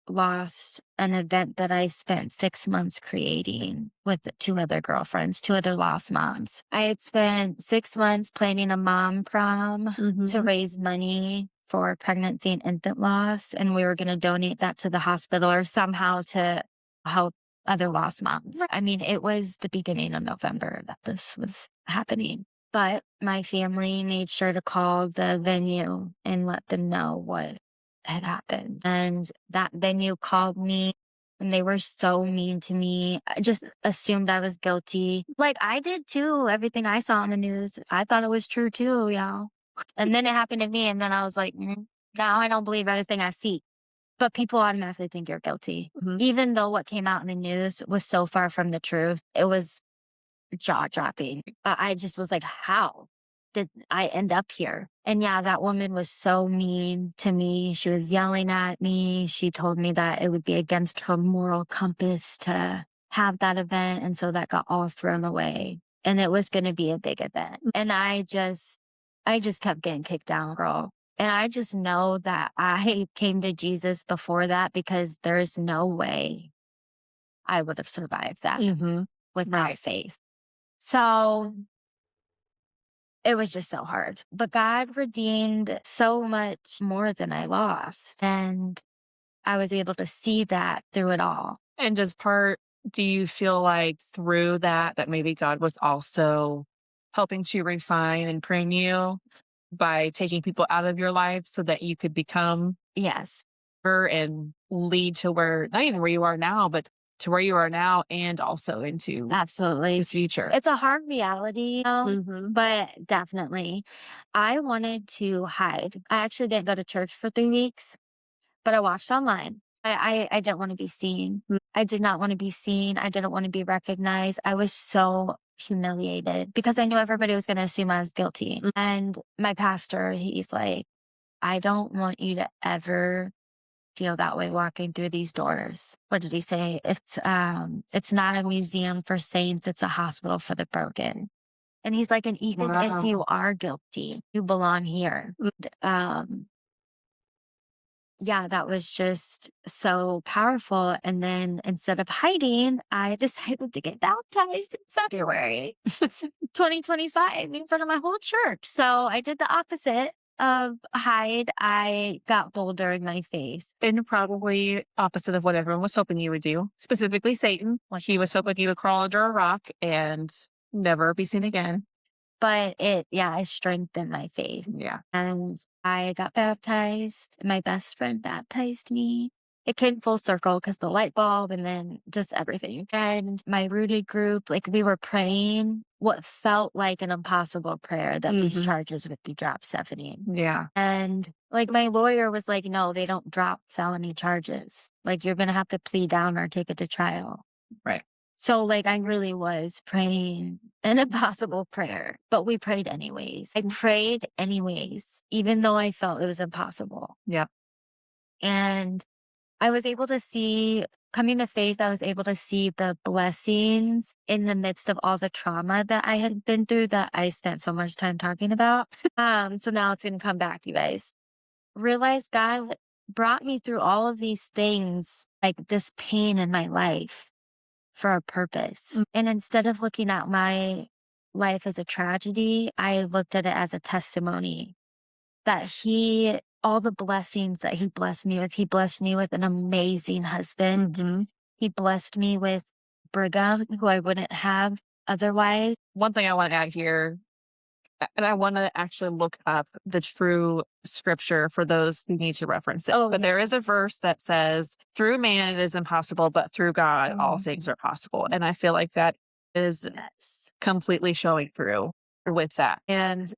lost an event that I spent 6 months creating with two other girlfriends, two other lost moms. I had spent 6 months planning a mom prom to Mhm. raise money for pregnancy and infant loss. And we were going to donate that to the hospital or somehow to help other lost moms. I mean, it was the beginning of November that this was happening. But my family made sure to call the venue and let them know what had happened. And that venue called me and they were so mean to me. I just assumed I was guilty. Like I did too. Everything I saw on the news, I thought it was true too, y'all. And then it happened to me. And then I was like, now I don't believe everything I see. But people automatically think you're guilty. Mhm. Even though what came out in the news was so far from the truth, it was jaw dropping. I just was like, how did I end up here? And yeah, that woman was so mean to me. She was yelling at me. She told me that it would be against her moral compass to have that event. And so that got all thrown away. And it was going to be a big event. And I just kept getting kicked down, girl. And I just know that I came to Jesus before that because there's no way I would have survived that Mhm. without Right. faith. So it was just so hard. But God redeemed so much more than I lost. And I was able to see that through it all. And do you feel like through that maybe God was also helping to refine and prune you by taking people out of your life so that you could become Yes, her and lead to where not even where you are now, but to where you are now and also into the absolutely. future? It's a hard reality, Mhm. but definitely. I wanted to hide. I actually didn't go to church for 3 weeks, but I watched online. I didn't want to be seen. Mm. I did not want to be seen. I didn't want to be recognized. I was so humiliated because I knew everybody was going to assume I was guilty. Mm. And my pastor, he's like, I don't want you to ever feel that way walking through these doors. What did he say? It's not a museum for saints, it's a hospital for the broken. And he's like, and even if Wow. you are guilty, you belong here. Um, yeah, that was just so powerful. And then instead of hiding, I decided to get baptized in February 2025 in front of my whole church. So I did the opposite of hide. I got bolder in my faith. And probably opposite of what everyone was hoping you would do, specifically Satan. Like he was hoping you would crawl under a rock and never be seen again. But it strengthened my faith. Yeah. And I got baptized. My best friend baptized me. It came full circle because the light bulb and then just everything. And my rooted group, like we were praying what felt like an impossible prayer that these charges would be dropped, Stephanie. Yeah. And like my lawyer was like, no, they don't drop felony charges. Like you're going to have to plead down or take it to trial. Right. So like I really was praying an impossible prayer, but we prayed anyways. I prayed anyways, even though I felt it was impossible. Yeah. And I was able to see, coming to faith, I was able to see the blessings in the midst of all the trauma that I had been through that I spent so much time talking about. So now it's going to come back, you guys. Realize God brought me through all of these things, like this pain in my life for a purpose. And instead of looking at my life as a tragedy, I looked at it as a testimony that all the blessings that he blessed me with an amazing husband. He blessed me with Brigham, who I wouldn't have otherwise. One thing I want to add here, and I want to actually look up the true scripture for those who need to reference it. But there is a verse that says, through man it is impossible, but through God all things are possible. And I feel like that is completely showing through with that. And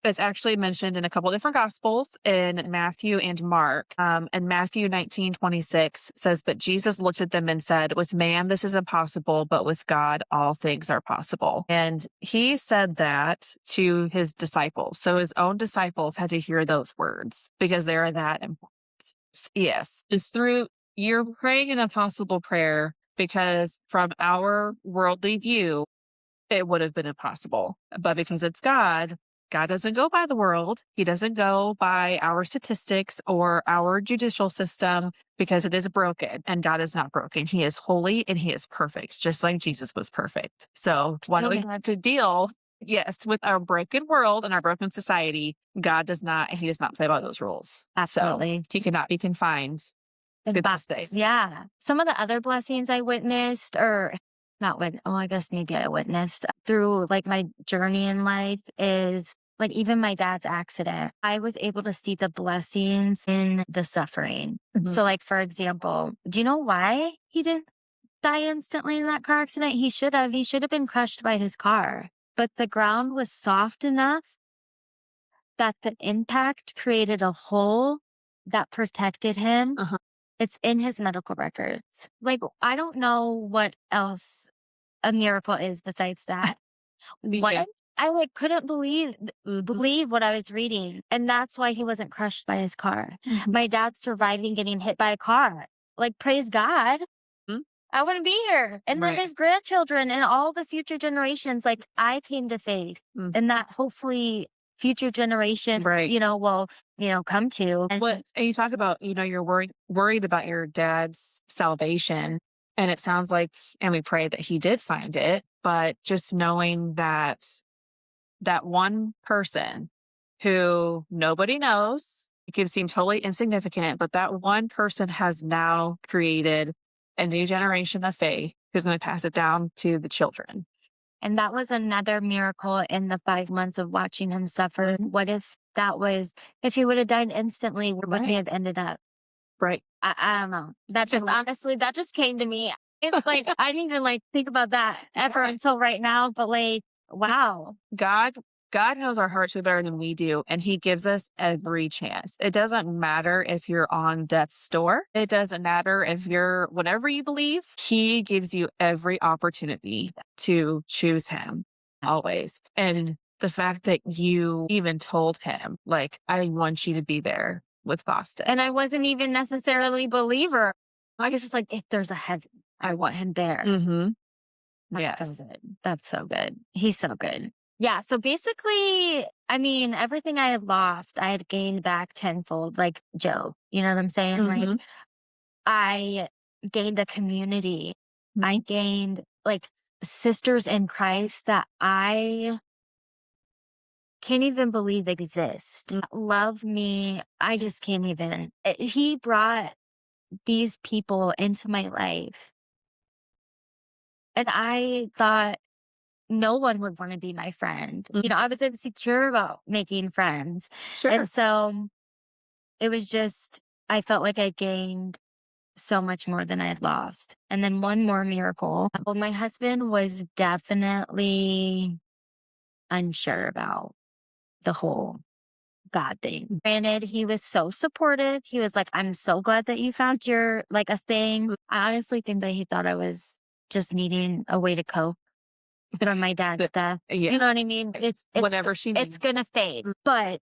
it's actually mentioned in a couple different gospels in Matthew and Mark. And Matthew 19:26 says, but Jesus looked at them and said, with man, this is impossible, but with God, all things are possible. And he said that to his disciples. So his own disciples had to hear those words because they are that important. Yes. Just through, you're praying an impossible prayer because from our worldly view, it would have been impossible. But because it's God, God doesn't go by the world. He doesn't go by our statistics or our judicial system because it is broken, and God is not broken. He is holy and he is perfect, just like Jesus was perfect. So why do we have to deal, yes, with our broken world and our broken society? God does not, and he does not play by those rules. Absolutely. So he cannot be confined to those things. Yeah. Some of the other blessings I witnessed, or not witnessed, I guess maybe I witnessed through like my journey in life is like even my dad's accident. I was able to see the blessings in the suffering. So like, for example, do you know why he didn't die instantly in that car accident? He should have been crushed by his car, but the ground was soft enough that the impact created a hole that protected him. It's in his medical records. Like, I don't know what else a miracle is besides that. What? I like couldn't believe what I was reading. And that's why he wasn't crushed by his car. My dad's surviving getting hit by a car. Like, praise God. I wouldn't be here. And then his grandchildren and all the future generations, like I came to faith and that hopefully future generation, will, come to. And you talk about, you're worried about your dad's salvation. And it sounds like, and we pray that he did find it, but just knowing that one person who nobody knows, it can seem totally insignificant, but that one person has now created a new generation of faith who's going to pass it down to the children. And that was another miracle in the 5 months of watching him suffer. What if if he would have died instantly, where would he have ended up? Right. I don't know. That just came to me. It's like, I didn't even think about that ever until right now, but wow. God knows our hearts way better than we do, and he gives us every chance. It doesn't matter if you're on death's door. It doesn't matter if you're whatever you believe. He gives you every opportunity to choose him always. And the fact that you even told him, I want you to be there with Boston. And I wasn't even necessarily a believer. I was just like, if there's a heaven, I want him there. That's Yes. so good. That's so good. He's so good. Yeah. So basically, I mean, everything I had lost, I had gained back tenfold, like Job. You know what I'm saying? Like, Mhm. I gained a community. I Mhm. gained like sisters in Christ that I can't even believe exist. Mm. Love me. I just can't even. He brought these people into my life. And I thought no one would want to be my friend. Mm. I was insecure about making friends. Sure. And so it was just, I felt like I gained so much more than I had lost. And then one more miracle. Well, my husband was definitely unsure about the whole God thing. Granted, he was so supportive. He was like, I'm so glad that you found your like a thing. Mm. I honestly think that he thought I was just needing a way to cope from my dad's The death. You Yeah, know what I mean? whatever she It's needs. gonna fade. Mm. But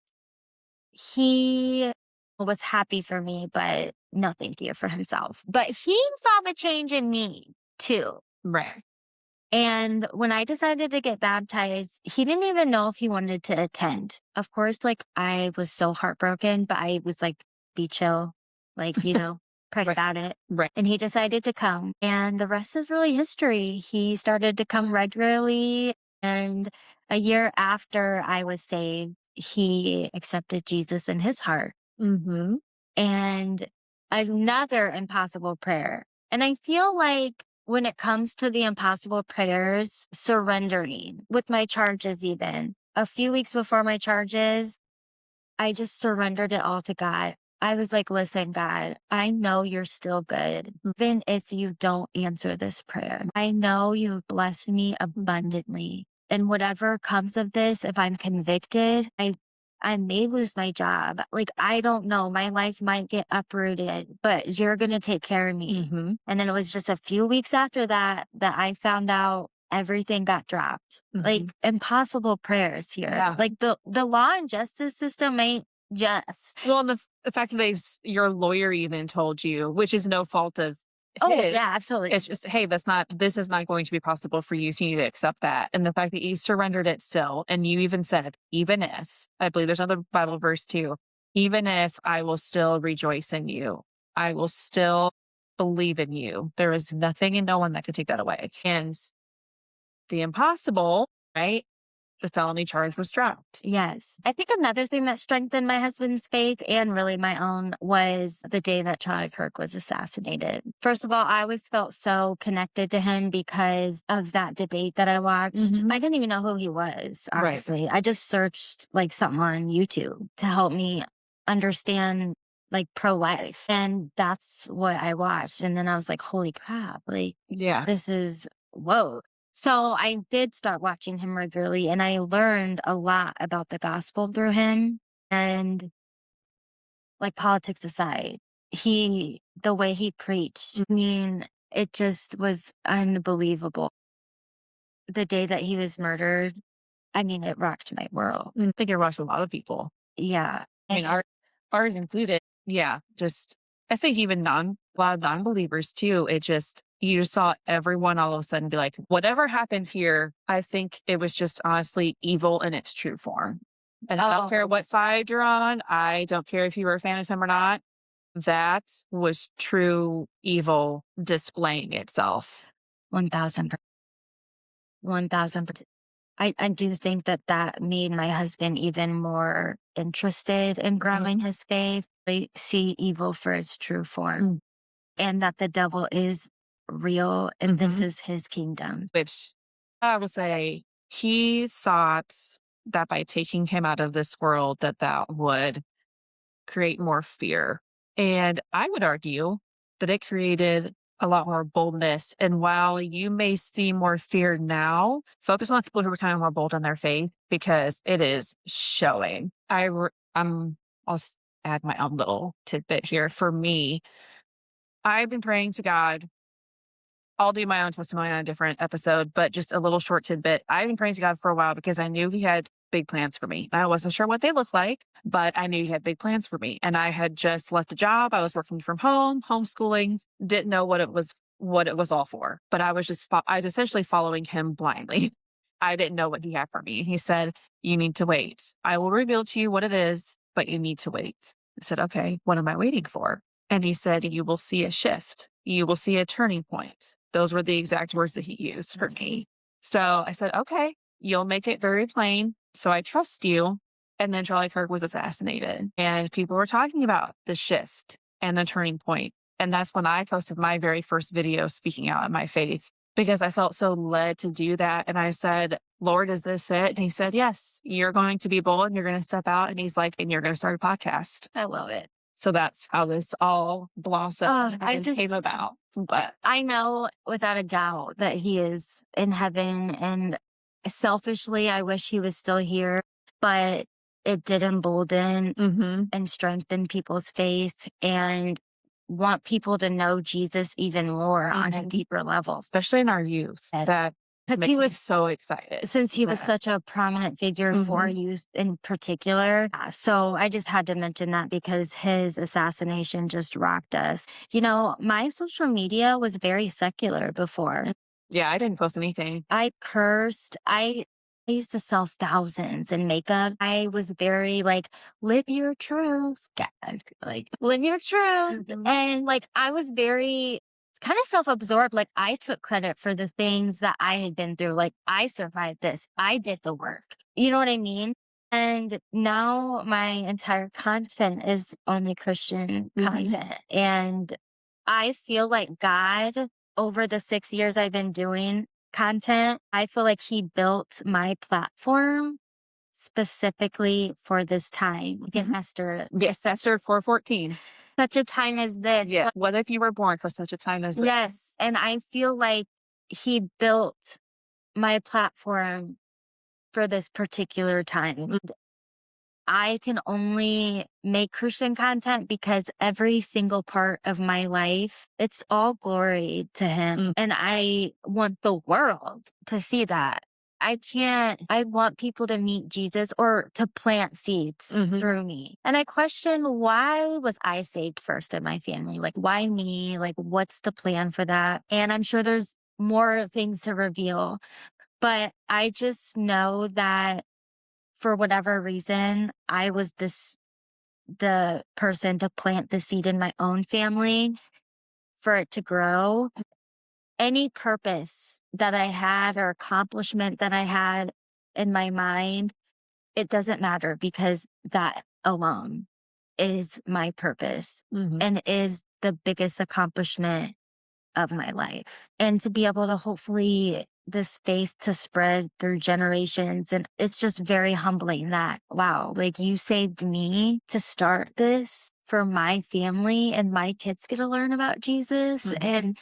he was happy for me, but no thank you for himself. But he saw the change in me too. Right. And when I decided to get baptized, he didn't even know if he wanted to attend. Of course, like I was so heartbroken, but I was like, be chill, like, pray Right. about it. Right. And he decided to come. And the rest is really history. He started to come regularly. And a year after I was saved, he accepted Jesus in his heart. Mhm. And another impossible prayer. And I feel like when it comes to the impossible prayers, surrendering with my charges, even a few weeks before my charges, I just surrendered it all to God. I was like, listen, God, I know you're still good, Mm. even if you don't answer this prayer. I know you've blessed me abundantly. And whatever comes of this, if I'm convicted, I may lose my job. Like, I don't know. My life might get uprooted, but you're going to take care of me. Mhm. And then it was just a few weeks after that I found out everything got dropped. Mhm. Like impossible prayers here. Yeah. Like the law and justice system ain't just. Well, and the fact that your lawyer even told you, which is no fault of Oh his, yeah, absolutely. it's just, "Hey, this is not going to be possible for you, so you need to accept that." And the fact that you surrendered it still, and you even said, "Even if," I believe there's another Bible verse too, "Even if I will still rejoice in you, I will still believe in you. There is nothing and no one that can take that away." And the impossible, right? The felony charge was dropped. Yes. I think another thing that strengthened my husband's faith and really my own was the day that Charlie Kirk was assassinated. First of all, I always felt so connected to him because of that debate that I watched. Mhm. I didn't even know who he was, Right. honestly. I just searched like something on YouTube to help me understand like pro life. And that's what I watched. And then I was like, holy crap, like Yeah. this is, whoa. So I did start watching him regularly and I learned a lot about the gospel through him. And like politics aside, the way he preached, I mean, it just was unbelievable. The day that he was murdered, I mean, it rocked my world. I think it rushed a lot of people. Yeah. I mean, ours included. Yeah, just I think even a lot of non-believers too. You just saw everyone all of a sudden be like, whatever happened here, I think it was just honestly evil in its true form. And I don't care Oh, what side you're on. I don't care if you were a fan of him or not. That was true evil displaying itself. 1000%. 1000%. I do think that that made my husband even more interested in growing his faith. They see evil for its true form Mm. and that the devil is real and this Mhm. is his kingdom. Which I would say he thought that by taking him out of this world that would create more fear. And I would argue that it created a lot more boldness. And while you may see more fear now, focus on people who are becoming more bold in their faith because it is showing. I'll add my own little tidbit here. For me, I've been praying to God. I'll do my own testimony on a different episode, but just a little short tidbit. I've been praying to God for a while because I knew He had big plans for me. I wasn't sure what they looked like, but I knew He had big plans for me. And I had just left a job. I was working from home, homeschooling, didn't know what it was what it was all for. But I was I was essentially following him blindly. I didn't know what he had for me. He said, "You need to wait. I will reveal to you what it is, but you need to wait." I said, "Okay, what am I waiting for?" And he said, "You will see a shift. You will see a turning point." Those were the exact words that he used for me. So I said, "Okay, you'll make it very plain. So I trust you." And then Charlie Kirk was assassinated, and people were talking about the shift and the turning point. And that's when I posted my very first video speaking out in my faith because I felt so led to do that. And I said, "Lord, is this it?" And he said, "Yes, you're going to be bold and you're going to step out." And he's like, "And you're going to start a podcast." I love it. So that's how this all blossomed and came about. But I know without a doubt that he is in heaven, and selfishly, I wish he was still here, but it did embolden mhm, and strengthen people's faith and want people to know Jesus even more on a mhm, deeper level. especially in our youth, Yes. that Because makes he me was, so excited. since he was that- such a prominent figure for mhm, youth in particular. So I just had to mention that because his assassination just rocked us. You know, my social media was very secular before. Yeah, I didn't post anything. I cursed. I used to sell thousands in makeup. I was very like, live your truth. God, like, live your truth. Mhm. And like, I was very kind of self absorbed. Like, I took credit for the things that I had been through. Like, I survived this, I did the work. You know what I mean? And now my entire content is only Christian Mhm. content. And I feel like God, over the 6 years I've been doing content, I feel like he built my platform specifically for this time. Again, Mhm. Esther, for Yes, Esther 4:14. such a time as this. Yeah. What if you were born for such a time as this? Yes. And I feel like he built my platform for this particular time. I can only make Christian content because every single part of my life, it's all glory to him. Mm. And I want the world to see that. I want people to meet Jesus or to plant seeds Mhm. through me. And I question, why was I saved first in my family? Like, why me? Like, what's the plan for that? And I'm sure there's more things to reveal, but I just know that for whatever reason, I was the person to plant the seed in my own family for it to grow. Any purpose that I had or accomplishment that I had in my mind, it doesn't matter because that alone is my purpose Mhm. and is the biggest accomplishment of my life. And to be able to hopefully this faith to spread through generations. And it's just very humbling that, wow, like you saved me to start this for my family and my kids get to learn about Jesus. Mhm. And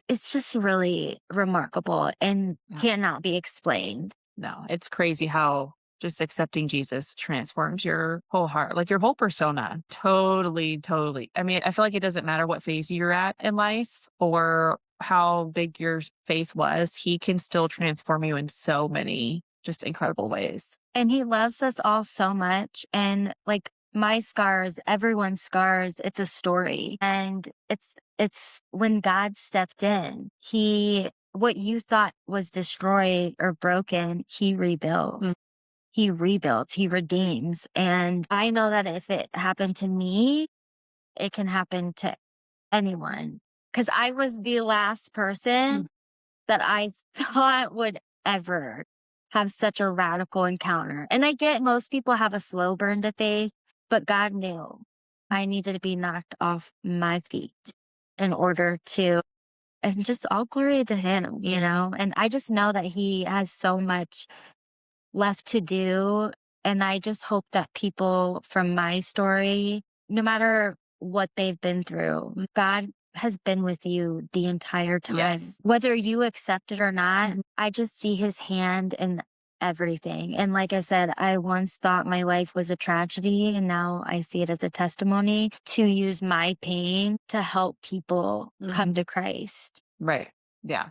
it's just really remarkable and Yeah. cannot be explained. No, it's crazy how just accepting Jesus transforms your whole heart, like your whole persona. Totally, totally. I mean, I feel like it doesn't matter what phase you're at in life or how big your faith was, he can still transform you in so many just incredible ways. And he loves us all so much. And like my scars, everyone's scars, it's a story. And it's when God stepped in, what you thought was destroyed or broken, he rebuilt. Mm. He rebuilds, he redeems. And I know that if it happened to me, it can happen to anyone. Cause I was the last person that I thought would ever have such a radical encounter. And I get most people have a slow burn to faith, but God knew I needed to be knocked off my feet in order to, and just all glory to him, you know? And I just know that he has so much left to do. And I just hope that people from my story, no matter what they've been through, God has been with you the entire time. Yes. Whether you accept it or not, I just see his hand in everything. And like I said, I once thought my life was a tragedy, and now I see it as a testimony to use my pain to help people come to Christ. Right. Yeah.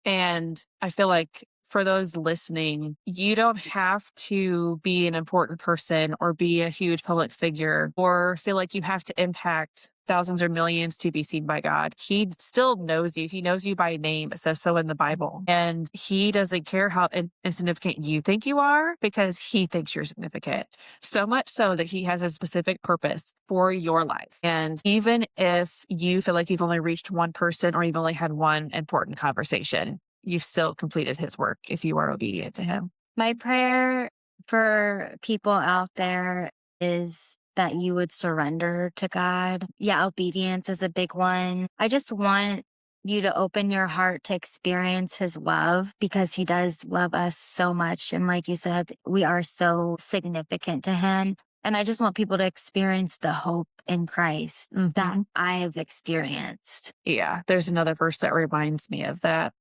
And I feel like for those listening, you don't have to be an important person or be a huge public figure or feel like you have to impact thousands or millions to be seen by God. He still knows you. He knows you by name. It says so in the Bible. And he doesn't care how insignificant you think you are because he thinks you're significant. So much so that he has a specific purpose for your life. And even if you feel like you've only reached one person or you've only had one important conversation, you've still completed his work if you are obedient to him. My prayer for people out there is that you would surrender to God. Yeah, obedience is a big one. I just want you to open your heart to experience his love because he does love us so much. And like you said, we are so significant to him. And I just want people to experience the hope in Christ that I have experienced. Yeah, there's another verse that reminds me of that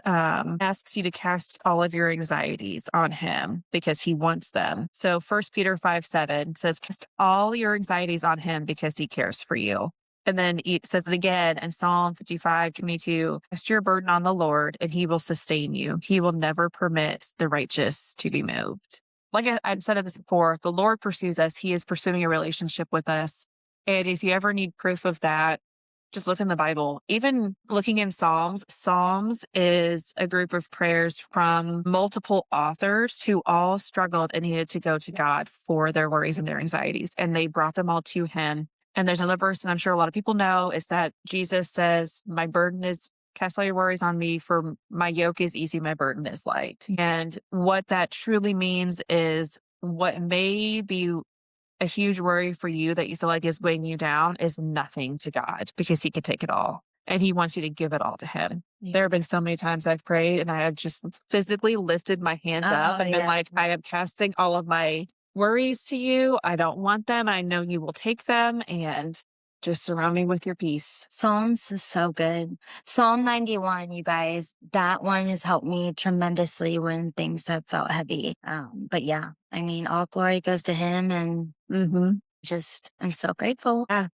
asks you to cast all of your anxieties on him because he wants them. So 1 Peter 5:7 says, cast all your anxieties on him because he cares for you. And then it says it again in Psalm 55:22, cast your burden on the Lord and he will sustain you. He will never permit the righteous to be moved. Like I've said this before, the Lord pursues us. He is pursuing a relationship with us. And if you ever need proof of that, just look in the Bible. Even looking in Psalms is a group of prayers from multiple authors who all struggled and needed to go to God for their worries and their anxieties. And they brought them all to him. And there's another verse, and I'm sure a lot of people know, is that Jesus says, my burden is cast all your worries on me, for my yoke is easy, my burden is light. And what that truly means is what may be a huge worry for you that you feel like is weighing you down is nothing to God because he can take it all. And he wants you to give it all to him. Yeah. There have been so many times I've prayed and I have just physically lifted my hands up and been like, I am casting all of my worries to you. I don't want them. I know you will take them, and just surround me with your peace. Psalms is so good. Psalm 91, you guys, that one has helped me tremendously when things have felt heavy. But yeah, I mean, all glory goes to him, and I'm so grateful. Yeah.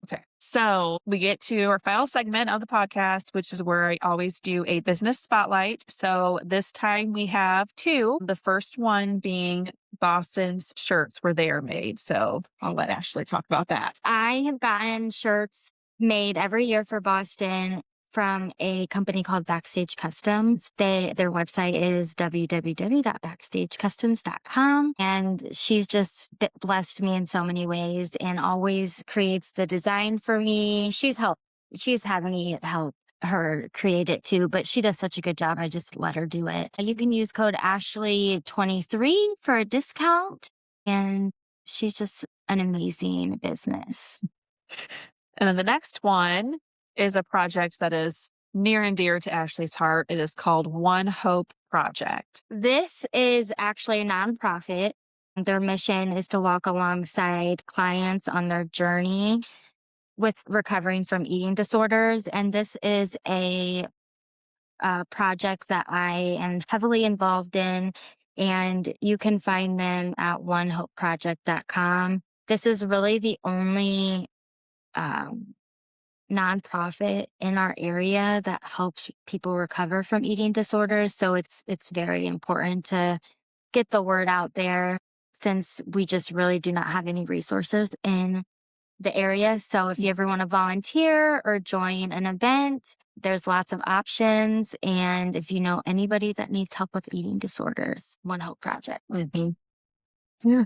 Okay. So we get to our final segment of the podcast, which is where I always do a business spotlight. So this time we have two, the first one being Boston's shirts where they are made. So I'll let Ashley talk about that. I have gotten shirts made every year for Boston from a company called Backstage Customs. Their website is www.backstagecustoms.com. And she's just blessed me in so many ways and always creates the design for me. She's had me help her create it too, but she does such a good job. I just let her do it. You can use code Ashley23 for a discount. And she's just an amazing business. And then the next one is a project that is near and dear to Ashley's heart. It is called One Hope Project. This is actually a nonprofit. Their mission is to walk alongside clients on their journey with recovering from eating disorders. And this is a project that I am heavily involved in. And you can find them at onehopeproject.com. This is really the only nonprofit in our area that helps people recover from eating disorders. So it's very important to get the word out there since we just really do not have any resources in the area. So if you ever want to volunteer or join an event, there's lots of options. And if you know anybody that needs help with eating disorders, One Hope Project. Yeah.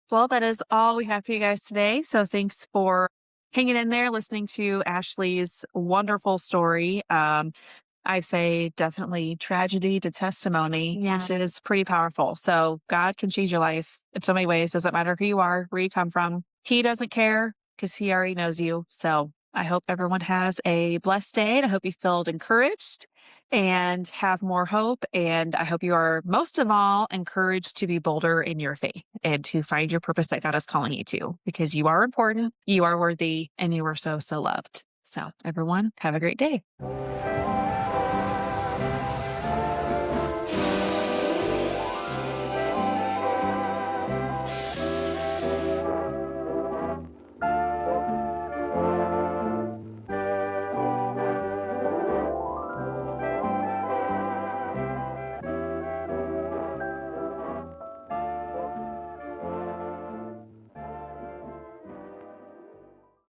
Well, that is all we have for you guys today. So thanks for hanging in there, listening to Ashley's wonderful story. I say definitely tragedy to testimony, which is pretty powerful. So God can change your life in so many ways. Doesn't matter who you are, where you come from. He doesn't care because he already knows you. So I hope everyone has a blessed day, and I hope you feel encouraged and have more hope. And I hope you are most of all encouraged to be bolder in your faith and to find your purpose that God is calling you to, because you are important, you are worthy, and you are so, so loved. So everyone, have a great day.